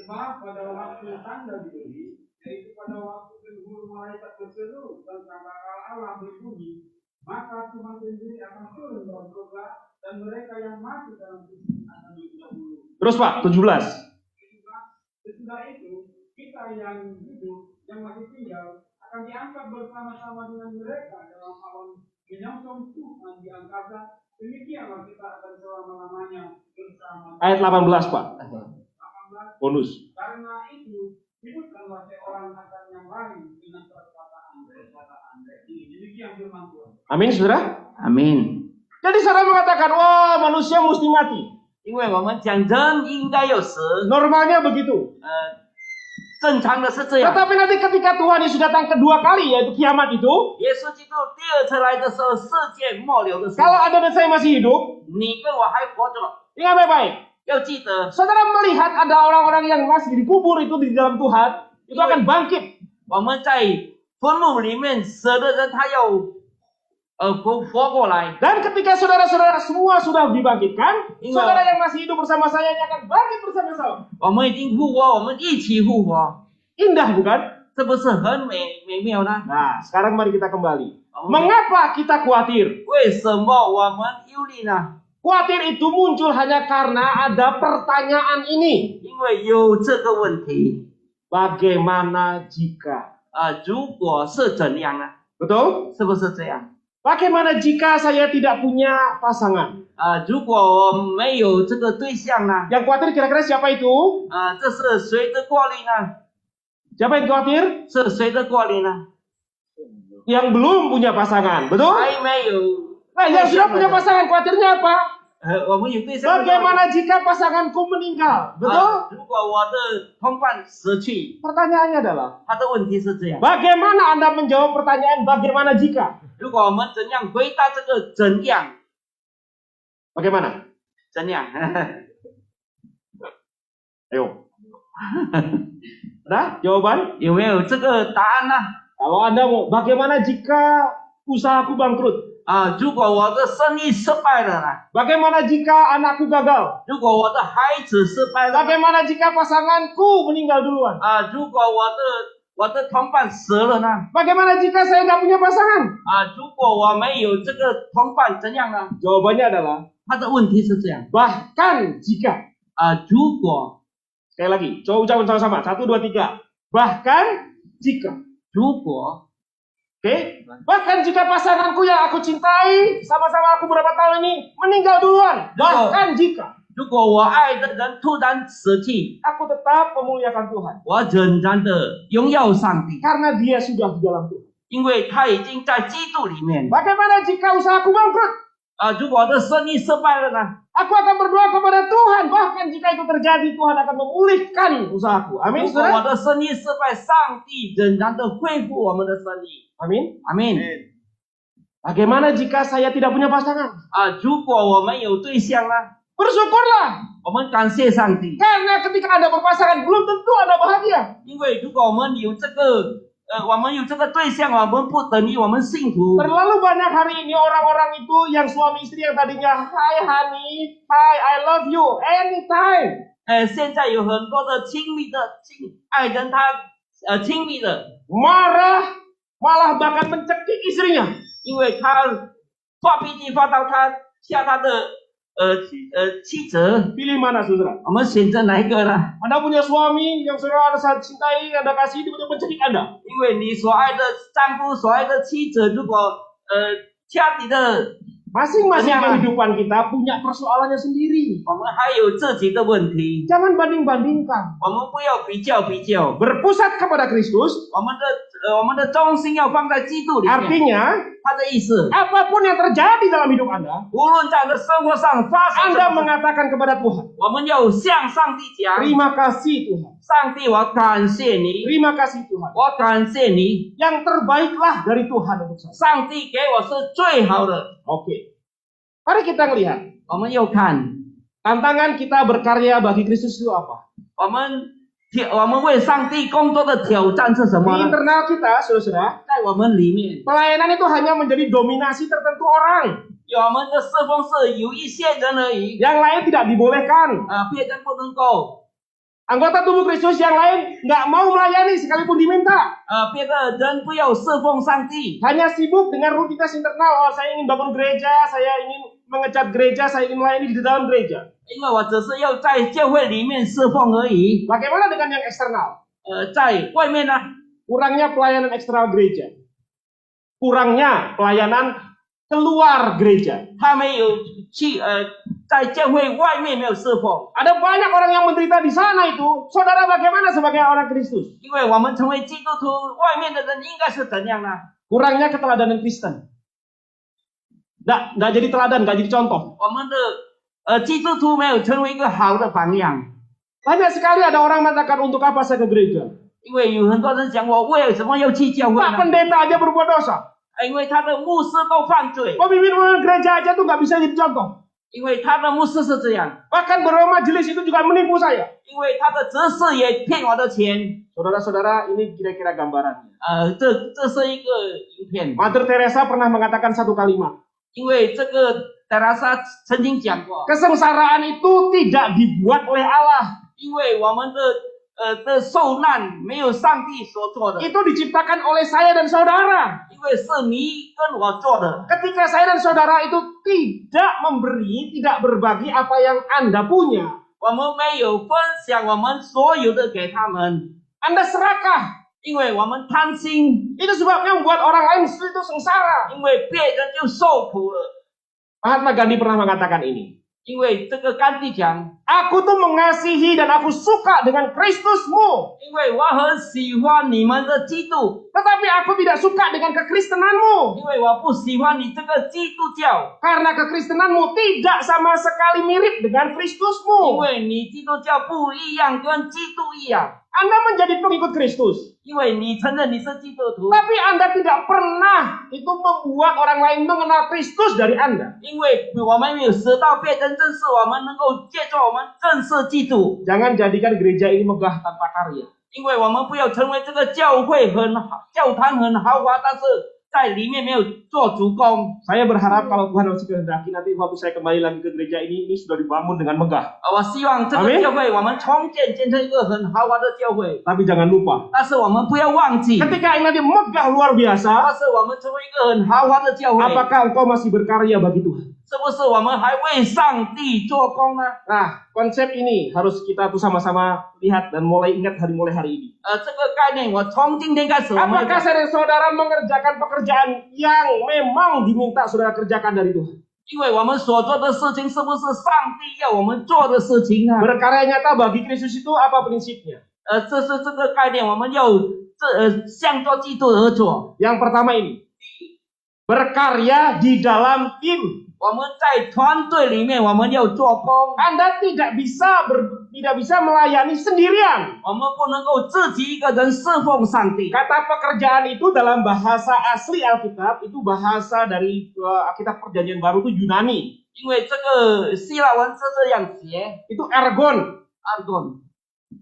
Sebab pada waktu tanda diberi, yaitu pada waktu penghulu malaikat berseru dan sangkakala Allah berbunyi, maka Tuhan sendiri akan turun dalam surga dan mereka yang mati dalam Kristus akan didahului. Terus Pak, 17. Sesudah itu kita yang hidup, yang masih tinggal akan diangkat bersama-sama dengan mereka dalam alam menyongsong Tuhan di angkasa. Demikianlah kita akan selama-lamanya bersama. Ayat 18, Pak. 18. Bonus. Karena itu hidupkanlah seorang akan yang lain dengan perkataan. Ini demikian firman Tuhan. Amin, saudara. Amin. Jadi saudara mengatakan, wah manusia mesti mati. 因为我们讲人应该有死， Normalnya begitu. 正常的是这样。 Tetapi nanti ketika Tuhan Yesus datang kedua kali, yaitu kiamat itu, 耶稣基督第二次来的时候，世界末了的时候， kalau Anda dan saya masih hidup, 你跟我还活着， ingat baik-baik. 要记得， Saudara melihat ada orang-orang yang masih dikubur itu di dalam Tuhan, itu akan bangkit. 我们在坟墓里面死的人，他要活过来。 Dan ketika saudara-saudara semua sudah dibangkitkan, Ingat. saudara yang masih hidup bersama saya ini akan bangkit bersama-sama. 我们已经复活，我们一起复活， Indah bukan? 这不是很美妙呢？ Nah, sekarang mari kita kembali. Oh. Mengapa kita khawatir? 为什么我们忧虑呢？ Khawatir itu muncul hanya karena ada pertanyaan ini. 因为有这个问题 Bagaimana jika? 如果是怎样呢？ Betul? 是不是这样？ Bagaimana jika saya tidak punya pasangan? 如果我没有这个对象呢？ Yang khawatir kira-kira siapa itu? 这是谁的过虑呢？ Siapa yang khawatir? 是谁的过虑呢？ Yang belum punya pasangan. Betul? 还没有。 Nah, yang sudah punya pasangan khawatirnya apa? 我们有对象。 Bagaimana jika pasanganku meninggal? Betul? 如果我的同伴死去， Pertanyaannya adalah, 他的问题是这样： bagaimana Anda menjawab pertanyaan bagaimana jika? 如果我们怎样回答这个怎样？ Bagaimana? 怎样？ Ayo. Nah, jawaban? 有没有这个答案呢？ Kalau Anda mau, bagaimana jika usahaku bangkrut? 如果我的生意失败了呢？ Bagaimana jika anakku gagal? 如果我的孩子失败了， Bagaimana jika pasanganku meninggal duluan? 如果我的同伴死了呢？ Bagaimana jika saya nggak punya pasangan? 如果我没有这个同伴怎样呢？ Jawabannya adalah, 他的问题是这样： bahkan jika. 如果 Sekali lagi, coba ucapkan sama-sama. 1, 2, 3. Bahkan jika. 如果 Oke? Bahkan jika pasanganku yang aku cintai, sama-sama aku berapa tahun ini, meninggal duluan. Bahkan jika. 如果我爱的人突然死去， Aku tetap memuliakan Tuhan. 我仍然的荣耀上帝， Karena dia sudah di dalam Tuhan. 因为他已经在基督里面。 Bagaimana jika usahaku bangkrut? 如果我的生意失败了呢？ Aku akan berdoa kepada Tuhan. Bahkan jika itu terjadi, Tuhan akan memulihkan usahaku. Amin, 如果我 saudara? 的生意失败，上帝仍然的恢复我们的生意。 Amin. 阿门。 Bagaimana jika saya tidak punya pasangan? 如果我们有对象呢？ Bersyukurlah. 我们感谢上帝， Karena ketika Anda berpasangan, belum tentu Anda bahagia. 因为如果我们有这个对象，我们不等于我们幸福。 Terlalu banyak hari ini orang-orang itu yang suami istri yang tadinya, Hi honey, hi I love you, anytime. 现在有很多的亲密的爱人，他亲密的， Marah, malah bahkan mencekik istrinya. 因为他发脾气发到他下他的妻子。 Pilih mana saudara? 我们选择哪一个呢？ Anda punya suami yang saudara Anda cintai, Anda kasih, dia mencekik Anda. 因为你所爱的丈夫、所爱的妻子，如果家里的 Masing-masing Kenapa? kehidupan kita punya persoalannya sendiri. 我们还有自己的问题， Jangan banding-bandingkan. 我们不要比较。 Berpusat kepada Kristus, 我们的中心要放在基督里面。 artinya 他的意思， apapun yang terjadi dalam hidup Anda, 无论在我的生活上发生什 Anda 么， mengatakan kepada Tuhan, 我们要向上帝讲： terima kasih Tuhan, 上帝，我感谢你， terima kasih Tuhan. 我感谢你， Yang terbaiklah dari Tuhan untuk saya. 上帝给我是最好的。 Oke. Mari kita lihat. 我们又看， Tantangan kita berkarya bagi Kristus itu apa? 我们为上帝工作的挑战是什 Di 么呢？ internal kita, saudara, 在我们里面， pelayanan itu hanya menjadi dominasi tertentu orang. 我们的侍奉是有一些人而已， Yang lain tidak dibolehkan. 别人不能够， Anggota tubuh Kristus yang lain nggak mau melayani sekalipun diminta. 别的人不要侍奉上帝， Hanya sibuk dengan rutinitas internal. Oh, saya ingin bangun gereja, saya ingin mengecat gereja, saya ingin melayani di dalam gereja. 因为我只是要在教会里面侍奉而已。 Bagaimana dengan yang eksternal? 在外面呢， Kurangnya pelayanan eksternal gereja. Kurangnya pelayanan keluar gereja. 他们有去在教会外面没有侍奉， Ada banyak orang yang menderita di sana itu. Saudara bagaimana sebagai orang Kristus? 因为我们成为基督徒，外面的人应该是怎样呢？ Kurangnya keteladanan Kristen. Nggak jadi teladan, nggak jadi contoh. 我们的基督徒没有成为一个好的榜样， Banyak sekali ada orang mengatakan untuk apa saya ke gereja? 因为有很多人讲我为什么要去教会 Pak 呢？ pendeta aja berbuat dosa. 因为他的牧师都犯罪， Pemimpin gereja aja tuh nggak bisa jadi contoh. 因为他的牧师是这样， Bahkan beberapa majelis itu juga menipu saya. 因为他的执事也骗我的钱。 Saudara-saudara, ini kira-kira gambarannya. 这是一个影片， Mother Teresa pernah mengatakan satu kalimat. 因为这个德拉莎曾经讲过， Kesengsaraan itu tidak dibuat oleh Allah. 因为我们的受难没有上帝所做的， Itu diciptakan oleh saya dan saudara. 因为是你跟我做的。 Ketika saya dan saudara itu tidak memberi, tidak berbagi apa yang Anda punya. 我们没有分享我们所有的给他们， Anda serakah. 因为我们贪心， Itu sebabnya membuat orang lain itu sengsara. 因为别人就受苦了。 Mahatma Gandhi pernah mengatakan ini. 因为这个甘地讲， Aku tuh mengasihi dan aku suka dengan Kristusmu. 因为我很喜欢你们的基督， Tetapi aku tidak suka dengan kekristenanmu. 因为我不喜欢你这个基督教， Karena kekristenanmu tidak sama sekali mirip dengan 因 Kristusmu. 为你基督教不一样，跟基督一样， Anda menjadi pengikut Kristus. 因为你承认你是基督徒， Tapi Anda tidak pernah itu membuat orang lain mengenal Kristus dari Anda. 因为我们没有使到别人认识我们，能够借助我们认识基督， Jangan jadikan gereja ini megah tanpa karya. 因为我们不要成为这个教会很好，教堂很豪华，但是在里面没有做主工。 Saya berharap kalau Tuhan masih kehendaki nanti waktu saya kembali lagi ke gereja ini sudah dibangun dengan megah. 我希望这个 Amin 教会我们重建成一个很豪华的教会， Tapi jangan lupa, 但是我们不要忘记， ketika ini nanti megah luar 但 biasa, 是我们成为一个很豪华的教会， apakah engkau masih berkarya bagi Tuhan? 是不是我们还为上帝做工呢？ Nah, konsep ini harus kita tuh sama-sama lihat dan mulai ingat mulai hari ini. 这个概念我从今天开始，我们 Apakah saya dan saudara mengerjakan pekerjaan yang memang diminta saudara kerjakan dari Tuhan? 因为我们所做的事情是不是上帝要我们做的事情呢？ Berkarya nyata bagi Kristus itu apa prinsipnya? 这是这个概念，我们要向着基督而做。 Yang pertama ini, berkarya di dalam tim. 我们在团队里面，我们要做工， Anda tidak bisa melayani sendirian. 我们不能够自己一个人侍奉上帝。 Kata pekerjaan itu dalam bahasa asli Alkitab itu bahasa dari Alkitab Perjanjian Baru itu Yunani. 因为这个希腊文是这样写 Itu ergon, ，argon，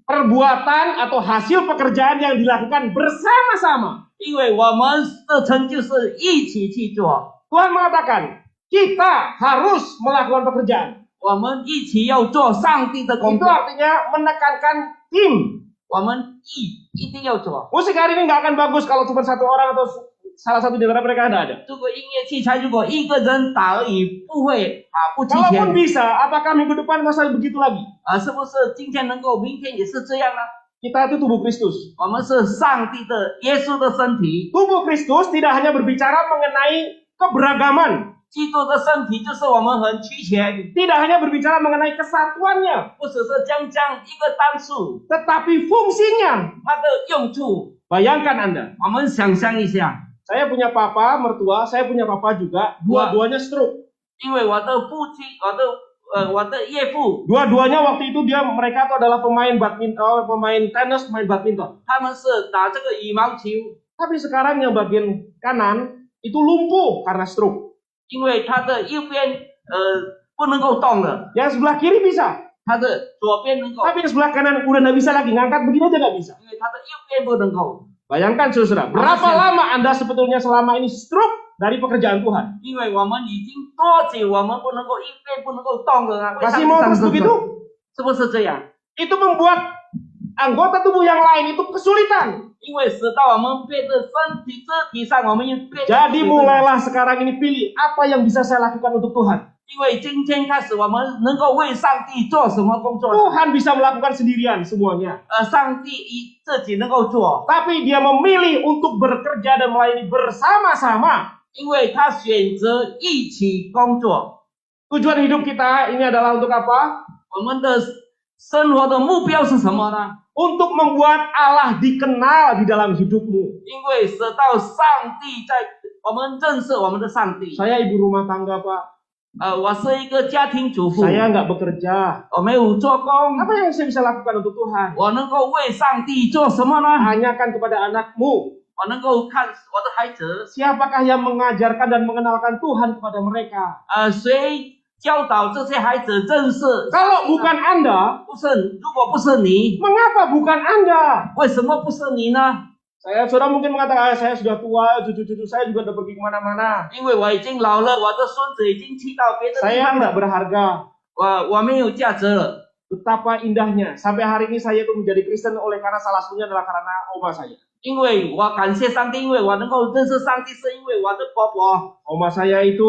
perbuatan atau hasil pekerjaan yang dilakukan bersama-sama. 因为我们的成就是一起去做， Tuhan mengatakan, kita harus melakukan pekerjaan. 我们一起要做上帝的工 Itu 作， artinya menekankan tim. 我们一定要做。 Musik hari ini nggak akan bagus kalau cuma satu orang atau salah satu di antara mereka ada. 这个音乐器材如果一个人打而已，不会不齐 Kalaupun 全 bisa, apakah minggu depan masa begitu lagi? 是不是今天能够，明天也是这样呢？ Kita itu tubuh Kristus. 我们是上帝的耶稣的身体， Tubuh Kristus tidak hanya berbicara mengenai keberagaman, 基督的身体就是我们很齐全， tidak hanya berbicara mengenai kesatuannya, 不只是将一个单数， tetapi fungsinya. 它的用处。 Bayangkan Anda, 我们想象一下， saya punya papa, mertua, saya punya papa juga, dua-duanya stroke. 因为我的父亲，我的岳父， Dua-duanya waktu itu mereka itu adalah pemain badminton, pemain tenis, pemain badminton. 他们是打这个羽毛球， Tapi sekarang yang bagian kanan itu lumpuh karena stroke. 因为他的右边不能够动了， Yang sebelah kiri bisa, 他的左边能够， tapi yang sebelah kanan udah nggak bisa lagi, ngangkat begini aja nggak bisa. 因为他的右边不能够。 Bayangkan saudara, berapa lama Anda sebetulnya selama ini stroke dari pekerjaan Tuhan? 因为我们已经多久我们不能够一边不能够动了啊？ Masih mau terus begitu? 是不是这样？ Itu membuat anggota tubuh yang lain itu kesulitan. 因为使到我们变得肢体上我们又变得 Jadi mulailah sekarang ini pilih apa yang bisa saya lakukan untuk Tuhan. 因为今天开始我们能够为上帝做什么工作？ Tuhan bisa melakukan sendirian semuanya. 上帝自己能够做， Tapi dia memilih untuk bekerja dan melayani bersama-sama. 因为他选择一起工作。 Tujuan hidup kita ini adalah untuk apa? 我们的生活的目标是什么呢？ Untuk membuat Allah dikenal di dalam hidupmu. 因为使到上帝在我们认识我们的上帝。 Saya ibu rumah tangga, Pak. 我是一个家庭主妇， Saya nggak bekerja. 我没有做工， Apa yang saya bisa lakukan untuk Tuhan? 我能够为上帝做什么呢？ Tanyakan kepada anakmu, 我能够看我的孩子， siapakah yang mengajarkan dan mengenalkan Tuhan kepada mereka? 谁教导这些孩子认识？ Kalau bukan Anda, 不是，如果不是你， mengapa bukan Anda? 为什么不是你呢？ Saudara mungkin mengatakan, saya sudah tua, cucu-cucu saya juga udah pergi kemana-mana. 因为我已经老了，我的孙子已经去到别的地 Saya 方 nggak 了， berharga. 我没有价值了。 Betapa indahnya. Sampai hari ini saya itu menjadi Kristen oleh karena salah satunya adalah karena oma saya. 因为我感谢上帝，因为我能够认识上帝，是因为我的婆婆。 Oma saya itu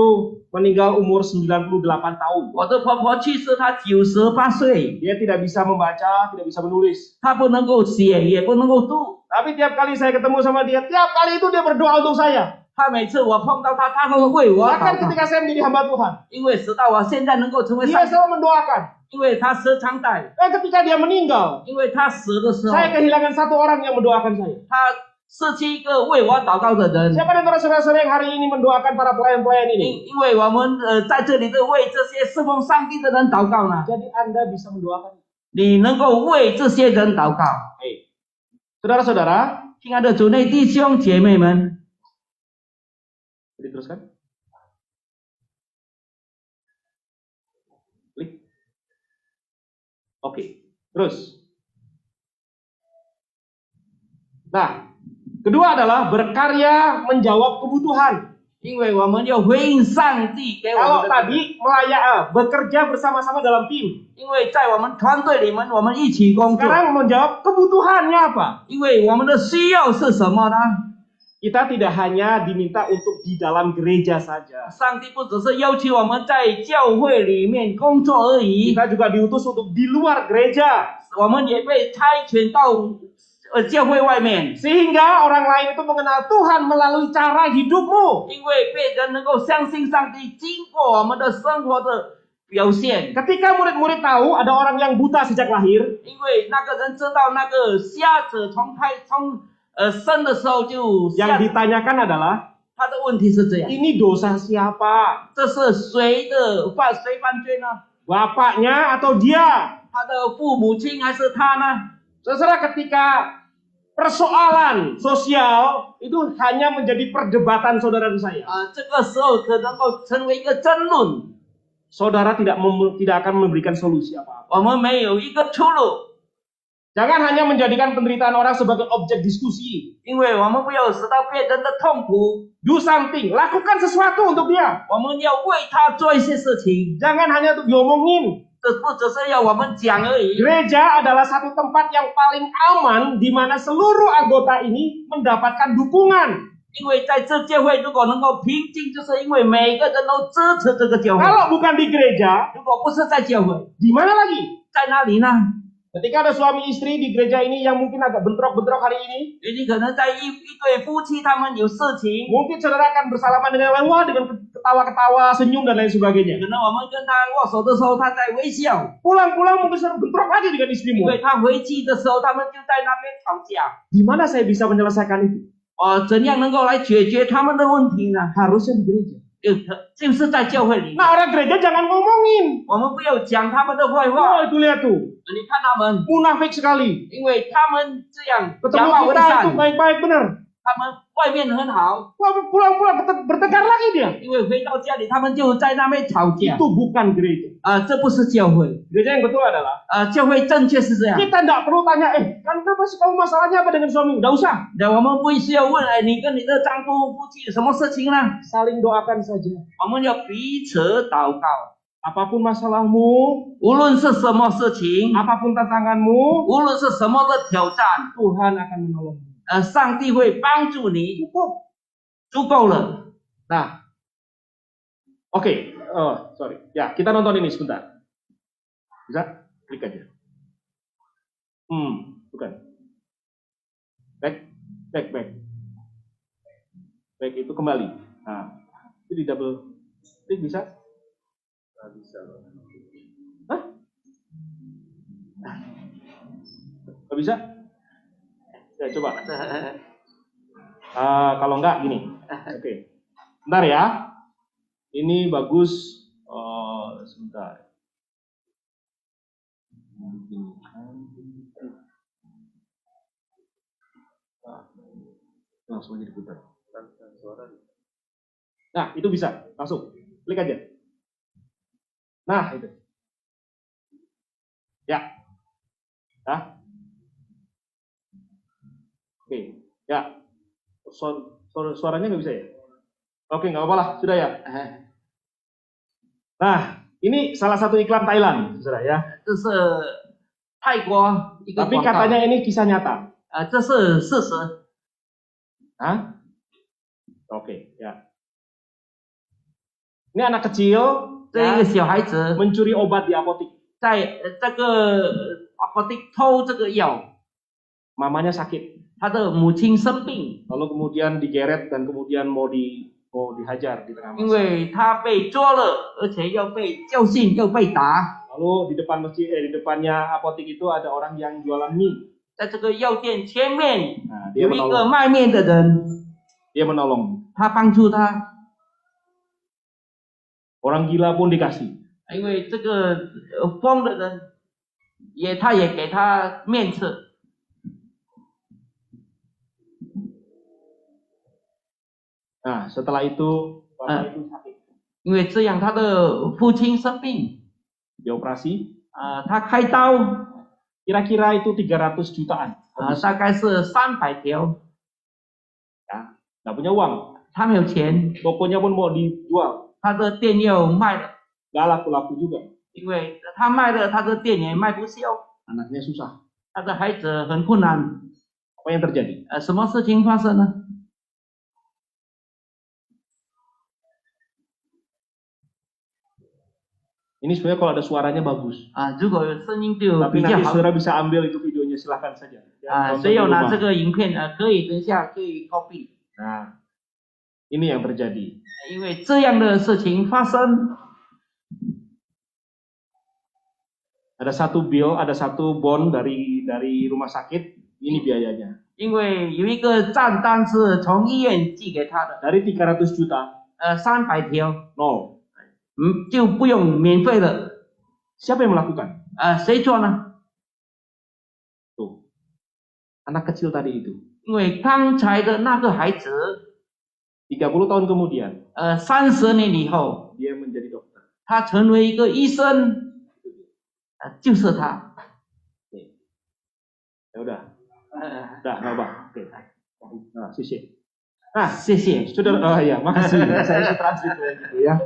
meninggal umur 98 tahun. 我的婆婆去世，她98岁， Dia tidak bisa membaca, tidak bisa menulis. 她不能够写，也不能够读。 Tapi tiap kali saya ketemu sama dia, tiap kali itu dia berdoa untuk saya. 她每次我碰到她，她都会为我祷 Bahkan 告。 ketika saya menjadi hamba Tuhan, 因为直到我现在能够成为 dia 上帝， selalu mendoakan. 因为她时常带， Ketika dia meninggal, 因为她死的时候， saya kehilangan satu orang yang mendoakan saya. 她失去一个为我祷告的人。 Siapa di antara saudara-saudara yang hari ini mendoakan para pelayan-pelayan ini? 因为我们在这里的为这些侍奉上帝的人祷告呢， Jadi Anda bisa mendoakan. 你能够为这些人祷告。 Saudara-saudara, 亲爱的主内弟兄姐妹们， diteruskan. Klik. Oke, terus. Nah, kedua adalah berkarya menjawab kebutuhan. 因为我们要回应上帝给我 Kalau 们的。 tadi bekerja bersama-sama dalam tim. 因为在我们团队里面，我们一起工作。 Sekarang menjawab kebutuhannya apa? 因为我们的需要是什么呢？ Kita tidak hanya diminta untuk di dalam gereja saja. 上帝不只是要求我们在教会里面工作而已， Kita juga diutus untuk di luar gereja. 我们也被差遣到教会外面， Sehingga orang lain itu mengenal Tuhan melalui cara hidupmu. 因为被人能够相信上帝，经过我们的生活的表现。 Ketika murid-murid tahu ada orang yang buta sejak lahir, 因为那个人知道那个瞎子从生的时候就 yang 瞎子， ditanyakan adalah, 他的问题是这样： ini dosa siapa? 这是谁犯罪呢？ Bapaknya atau dia? 他的父母亲还是他呢？ Saudara, ketika persoalan sosial itu hanya menjadi perdebatan saudara dan saya. 这个时候可能够成为一个争论， Saudara tidak akan memberikan solusi apa-apa. 我们没有一个出路， Jangan hanya menjadikan penderitaan orang sebagai objek diskusi. 因为我们不要使到别人的痛苦， Do something, lakukan sesuatu untuk dia. 我们要为他做一些事情， Jangan hanya untuk diomongin. 这不只是要我们讲而已。 Gereja adalah satu tempat yang paling aman di mana seluruh anggota ini mendapatkan dukungan. 因为在这教会如果能够平静，就是因为每个人都支持这个教会。 Kalau bukan di gereja, 如果不是在教会， di mana lagi? 在哪里呢？ Ketika ada suami istri di gereja ini yang mungkin agak bentrok-bentrok hari ini, 你可能在一对夫妻，他们有事情， mungkin saudara akan bersalaman dengan wah dengan ketawa-ketawa, senyum dan lain sebagainya. 可能我们跟他握手的时候，他在微笑， Pulang-pulang mungkin saudara bentrok lagi dengan 因 istrimu. 为他回去的时候，他们就在那边吵架。 Di mana saya bisa menyelesaikan itu? 怎样能够来解决他们的问题呢？ Harusnya di gereja. 就是在教会里面， Nah, orang gereja jangan ngomongin. 我们不要讲他们的坏话。 Wah, itu lihat tuh. 你看他们， Munafik sekali. 因为他们这样 Ketemu 讲话为 kita itu 善， baik-baik benar. 他们外面很好， Wah, pulang-pulang bertengkar lagi dia. 因为回到家里，他们就在那边吵架。 Itu bukan gereja. 这不是教会， Gereja yang betul adalah 教会正确是这样。 kita tidak perlu tanya, kenapa sih kamu masalahnya apa dengan suami? Tidak usah. 那我们不需要问，你跟你的丈夫夫妻有什么事情呢？ Saling doakan saja. 我们要彼此祷告， Apapun masalahmu, 无论是什么事情， apapun tantanganmu, 无论是什么的挑战， Tuhan akan menolongmu. 上帝会帮助你， Cukup. 足够了。 Nah, oke. Oh, sorry. Ya, kita nonton ini sebentar. Bisa? Klik aja. Bukan. Back. Back itu kembali. Nah, itu di double klik bisa? Nggak bisa. Hah? Nggak bisa? Ya, coba. Kalau enggak gini. Oke. Bentar ya. Ini bagus. sebentar. Langsung aja diputar. Nah, itu bisa. Langsung. Klik aja. Nah, itu. Ya. Ya. Oke. Ya. Suaranya nggak bisa ya? Oke, nggak apa-apa lah. Sudah ya. Nah, ini salah satu iklan Thailand, saudara ya. 这是泰国一个 Tapi 广告， katanya ini kisah nyata. 这是事实。 Hah? Oke, ya. Ini anak kecil 这一个小孩子 mencuri obat di apotik. 在这个apotek偷这个药， Mamanya sakit. 他的母亲生病， Lalu kemudian digeret dan kemudian mau dihajar di tengah 因 masa. 为他被抓了，而且要被教训，要被打。 Lalu di depan di depannya apotik itu ada orang yang jualan mie. 在这个药店前面 Nah, dia 有一个 menolong. 卖面的人， Dia menolong. 他帮助他， Orang gila pun dikasih. 因为这个疯的人他也给他面吃。 Nah, setelah itu bapak itu sakit. 因为这样他的父亲生病， Dioperasi. 他开刀， Kira-kira itu 300 jutaan. 大概是300条， Ya, nggak punya uang. 他没有钱， Tokonya pun mau dijual. 他的店要卖了， Nggak laku-laku juga. 因为他卖了，他的店也卖不销， Anaknya susah. 他的孩子很困难。 Apa yang terjadi? 什么事情发生呢？ Ini sebenarnya kalau ada suaranya bagus. 如果有声音就 Tapi 比较 nanti 好。 saudara bisa ambil itu videonya, silahkan saja. Ya, 谁 tonton 有 di 拿 rumah. 这个影片可以等一下可以 copy， Nah, ini yang terjadi. 因为这样的事情发生， Ada satu bill, ada satu bond dari rumah sakit. Ini biayanya. 因为有一个账单是从医院寄给他的， Dari 300 juta, 300条， nol. 就不用免费了。 Siapa yang melakukan? 谁做呢？ Tuh, anak kecil tadi itu. 因为刚才的那个孩子， 30 tahun kemudian, 30年以后， dia menjadi dokter. 他成为一个医生，就是他。 Ya udah, nggak apa. Oke. Nah, sisi. Nah, 谢谢， saudara, ya, makasih. Saya translate gitu ya.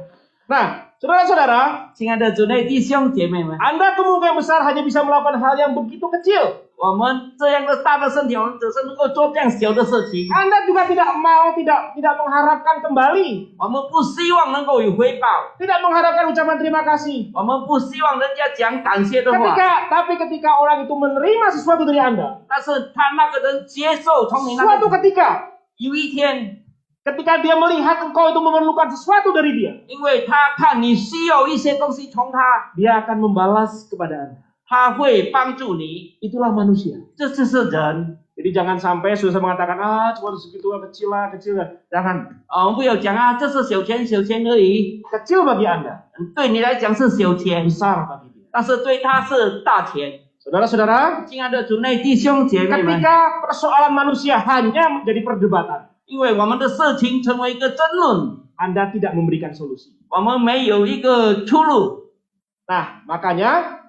Nah, saudara-saudara, 亲爱的主内弟兄姐妹们， Anda kemungkinan besar hanya bisa melakukan hal yang begitu kecil. 我们这样的大的身体，我们只是能够做这样小的事情， Anda juga tidak mengharapkan kembali, 我们不希望能够有回报， tidak mengharapkan ucapan terima kasih. 我们不希望人家讲感谢的话， Tapi ketika orang itu menerima sesuatu dari Anda, 但是他那个人接受从你那 suatu 个， ketika 有一天， ketika dia melihat engkau itu memerlukan sesuatu dari dia, 因为他看你需要一些东西从他， dia akan membalas kepada Anda. 他会帮助你， Itulah manusia. 这就是人。 Jadi jangan sampai susah mengatakan, cuma segitu kecil lah. Jangan. 我们不要讲这是小钱而已， Kecil bagi Anda, 对你来讲是小钱， besar bagi dia. 但是对他是大钱。 Saudara-saudara, 亲爱的主内弟兄姐妹们， ketika persoalan manusia hanya menjadi perdebatan, 因为我们的事情成为一个争论， Anda tidak memberikan solusi. 我们没有一个出路。 Nah, makanya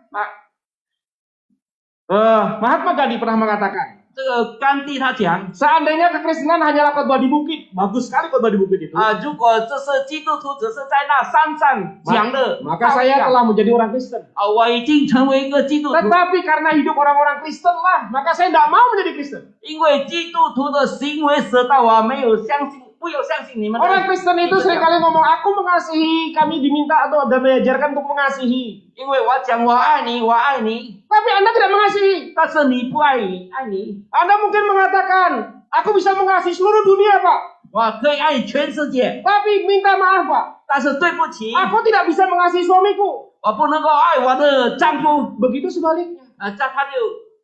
Mahatma Gandhi pernah mengatakan, 这个甘地他讲 seandainya kekristenan hanyalah khotbah di bukit, bagus sekali khotbah di bukit itu. 如果这是基督徒只是在那山上讲的， Maka saya telah menjadi orang Kristen. 我已经成为一个基督徒， Tetapi karena hidup orang-orang Kristen lah, maka saya tidak mau menjadi Kristen. 因为基督徒的行为使到我没有相信，不有相信你们的。 Orang Kristen itu seringkali ngomong, aku mengasihi, kami diminta atau dan diajarkan untuk mengasihi. 因为我讲我爱你，我爱你， Tapi Anda tidak mengasihi. 但是你不爱你，爱你， Anda mungkin mengatakan, aku bisa mengasihi seluruh dunia, Pak. 我可以爱全世界， Tapi minta maaf, Pak. 但是对不起， Aku tidak bisa mengasihi suamiku. 我不能够爱我的丈夫。 Begitu sebaliknya. 这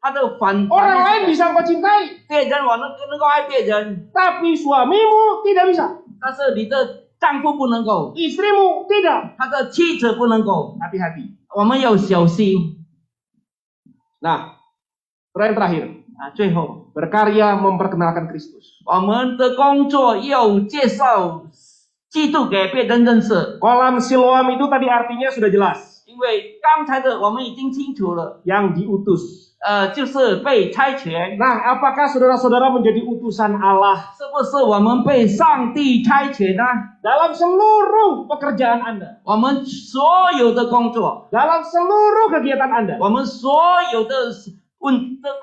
他就反 Orang lain bisa engkau cintai, 别人我能够爱别人， tapi suamimu tidak bisa. 但是你的丈夫不能够， istrimu tidak. 他的妻子不能够， Hati-hati. 我们要小心 Nah, terakhir, 啊！最后， berkarya memperkenalkan Kristus. 我们的工作要介绍基督给别人认识， Kolam Siloam itu tadi artinya sudah jelas. 因为刚才的我们已经清楚了， Yang diutus. 就是被差遣， Nah, apakah saudara-saudara menjadi utusan Allah 是不是我们被上帝差遣呢？ dalam seluruh pekerjaan Anda? 我们所有的工作， Dalam seluruh kegiatan Anda? 我们所有的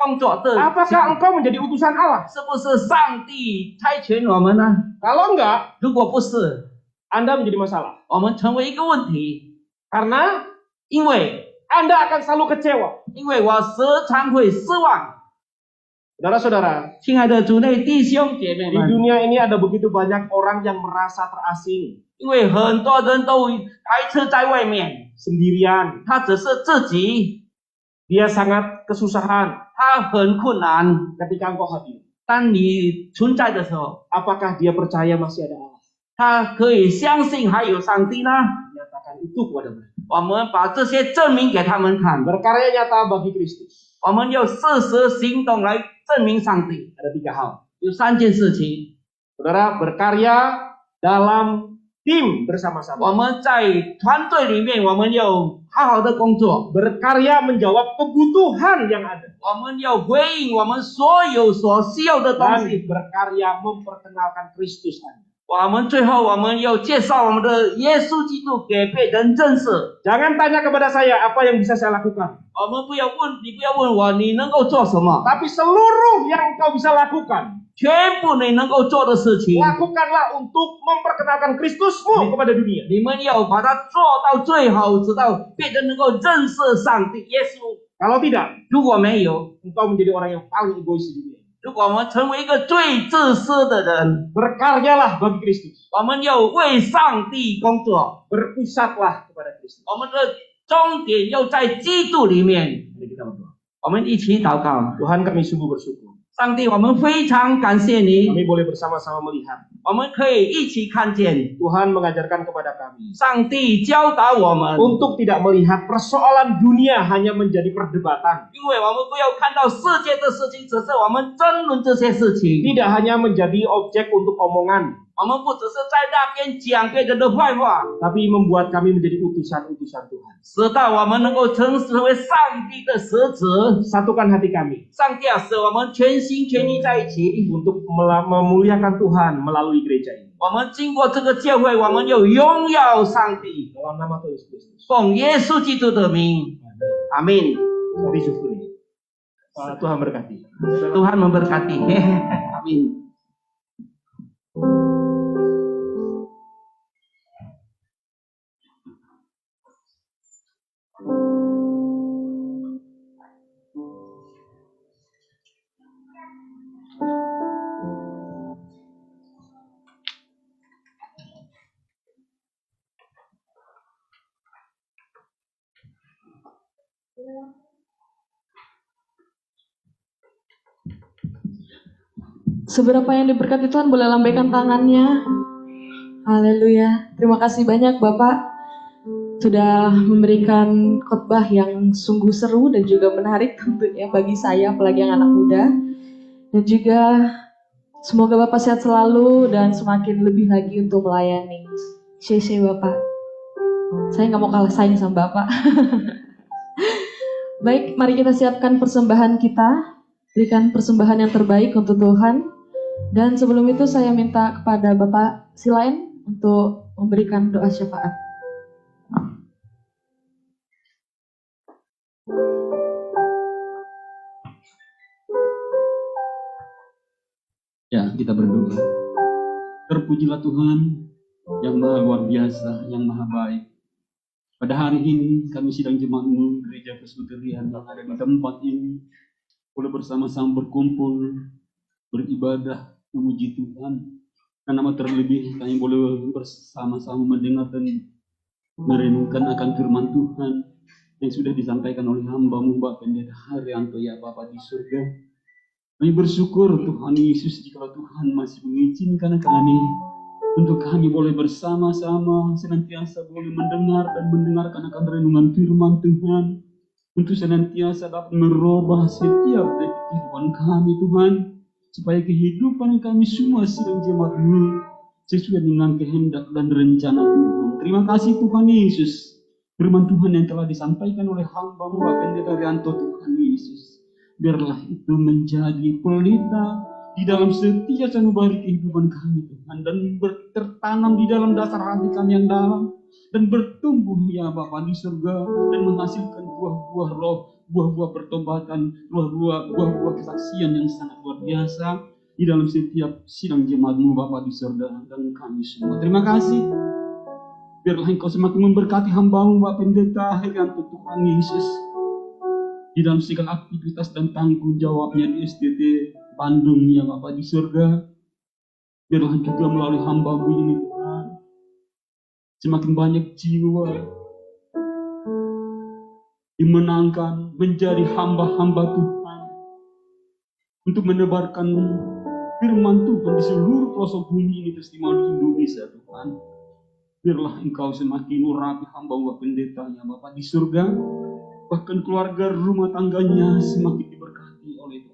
工作的， Apakah engkau menjadi utusan Allah? 是不是上帝差遣我们呢？ Kalau enggak, 如果不是， Anda menjadi masalah. 我们成为一个问题， Karena 因为 Anda akan selalu kecewa. 我时常会失望。 Saudara-saudara, 亲爱的主内弟兄姐妹 di 们， dunia ini ada begitu banyak orang yang merasa terasing, 因为很多人都排斥在外面， sendirian. 他只是自己， Dia sangat kesusahan 他很困难。 ketika engkau hadir. 当你存在的时候， Apakah dia percaya masih ada Allah? 他可以相信还有上帝呢？ Nyatakan itu kepada mereka. 我们把这些证明给他们看， Berkarya nyata bagi Kristus. 我们用事实行动来证明上帝。 Ada 3 hal. 有3件事情， Saudara, berkarya dalam tim bersama-sama. 我们在团队里面，我们要好好的工作， Berkarya menjawab kebutuhan yang ada. 我们要回应我们所有所需要的东 Dan 西。 berkarya memperkenalkan Kristus Anda. 我们最后我们要介绍我们的耶稣基督给别人认识。 Jangan tanya kepada saya apa yang bisa saya lakukan. 我们不要问你，不要问我你能够做什么， Tapi seluruh yang engkau bisa lakukan, 全部你能够做的事情， lakukanlah untuk memperkenalkan Kristusmu kepada dunia. 你们要把它做到最好，直到别人能够认识上帝耶稣。 Kalau tidak, 如果没有， engkau menjadi orang yang paling egois di dunia. 如果我们成为一个最自私的人， Berkaryalah bagi Kristus. 我们要为上帝工作， Berpusatlah kepada Kristus. 我们的终点要在基督里面。 Mari kita berdoa. 我们一起祷告， Tuhan, kami sungguh bersyukur. 上帝，我们非常感谢你， Kami boleh bersama-sama melihat 我们可以一起看见 Tuhan mengajarkan kepada kami 上帝教导我们， untuk tidak melihat persoalan dunia hanya menjadi perdebatan, 因为我们不要看到世界的事情，只是我们争论这些事情， tidak hanya menjadi objek untuk omongan, 我们不只是在那边讲别人的坏话， tapi membuat kami menjadi utusan-utusan Tuhan. 使到我们能够成为上帝的使者。 Satukan hati kami 上帝啊，使我们全心全意在一起。 untuk memuliakan Tuhan melalui gereja ini. 我们经过这个教会，我们有荣耀上帝， Dalam nama Tuhan Yesus Kristus. 奉耶稣基督的名，阿门。 Mari syukuri. Tuhan berkati. Tuhan memberkati. Amin. Seberapa yang diberkati Tuhan boleh lambaikan tangannya. Haleluya. Terima kasih banyak Bapak sudah memberikan khotbah yang sungguh seru dan juga menarik tentunya bagi saya apalagi yang anak muda. Dan juga semoga Bapak sehat selalu dan semakin lebih lagi untuk melayani. Sheshe Bapak. Saya nggak mau kalah saing sama Bapak. Baik, mari kita siapkan persembahan kita. Berikan persembahan yang terbaik untuk Tuhan. Dan sebelum itu saya minta kepada Bapak Silain untuk memberikan doa syafaat. Ya, kita berdoa. Terpujilah Tuhan yang maha luar biasa, yang maha baik. Pada hari ini kami sidang jemaat-Mu Gereja Presbyterian yang ada di tempat ini boleh bersama-sama berkumpul, beribadah, memuji Tuhan. Dan nama terlebih kami boleh bersama-sama mendengar dan merenungkan akan firman Tuhan yang sudah disampaikan oleh hamba-Mu Mbak Pendeta Haryanto ya Bapa di surga. Kami bersyukur Tuhan Yesus jika Tuhan masih mengizinkan kami Untuk kami boleh bersama-sama senantiasa boleh mendengar dan mendengarkan akan renungan firman Tuhan. Untuk senantiasa dapat merubah setiap detik kehidupan kami Tuhan. Supaya kehidupan kami semua sidang jemaat-Mu sesuai dengan kehendak dan rencana Tuhan. Terima kasih Tuhan Yesus. Firman Tuhan yang telah disampaikan oleh hamba-Mu Bapak Pendeta Rianto Tuhan Yesus. Biarlah itu menjadi pelita di dalam setiap sanubari kehidupan kami Tuhan, dan tertanam di dalam dasar hati kami yang dalam, dan bertumbuh ya Bapa di surga, dan menghasilkan buah-buah roh, buah-buah pertobatan, buah-buah kesaksian yang sangat luar biasa di dalam setiap sidang jemaat-Mu Bapa di surga dan kami semua. Terima kasih. Biarlah Engkau semakin memberkati hamba-Mu Bapak Pendeta Herianto Tuhan Yesus di dalam segala aktivitas dan tanggung jawabnya di STT Bandung ya Bapak di surga. Biarlah juga melalui hamba-Mu ini Tuhan, semakin banyak jiwa dimenangkan menjadi hamba-hamba Tuhan untuk menebarkan firman Tuhan di seluruh pelosok bumi ini, terutama di Indonesia Tuhan. Biarlah Engkau semakin urapi hamba-Mu Bapak Pendeta ya Bapak di surga, bahkan keluarga rumah tangganya semakin diberkati oleh Tuhan.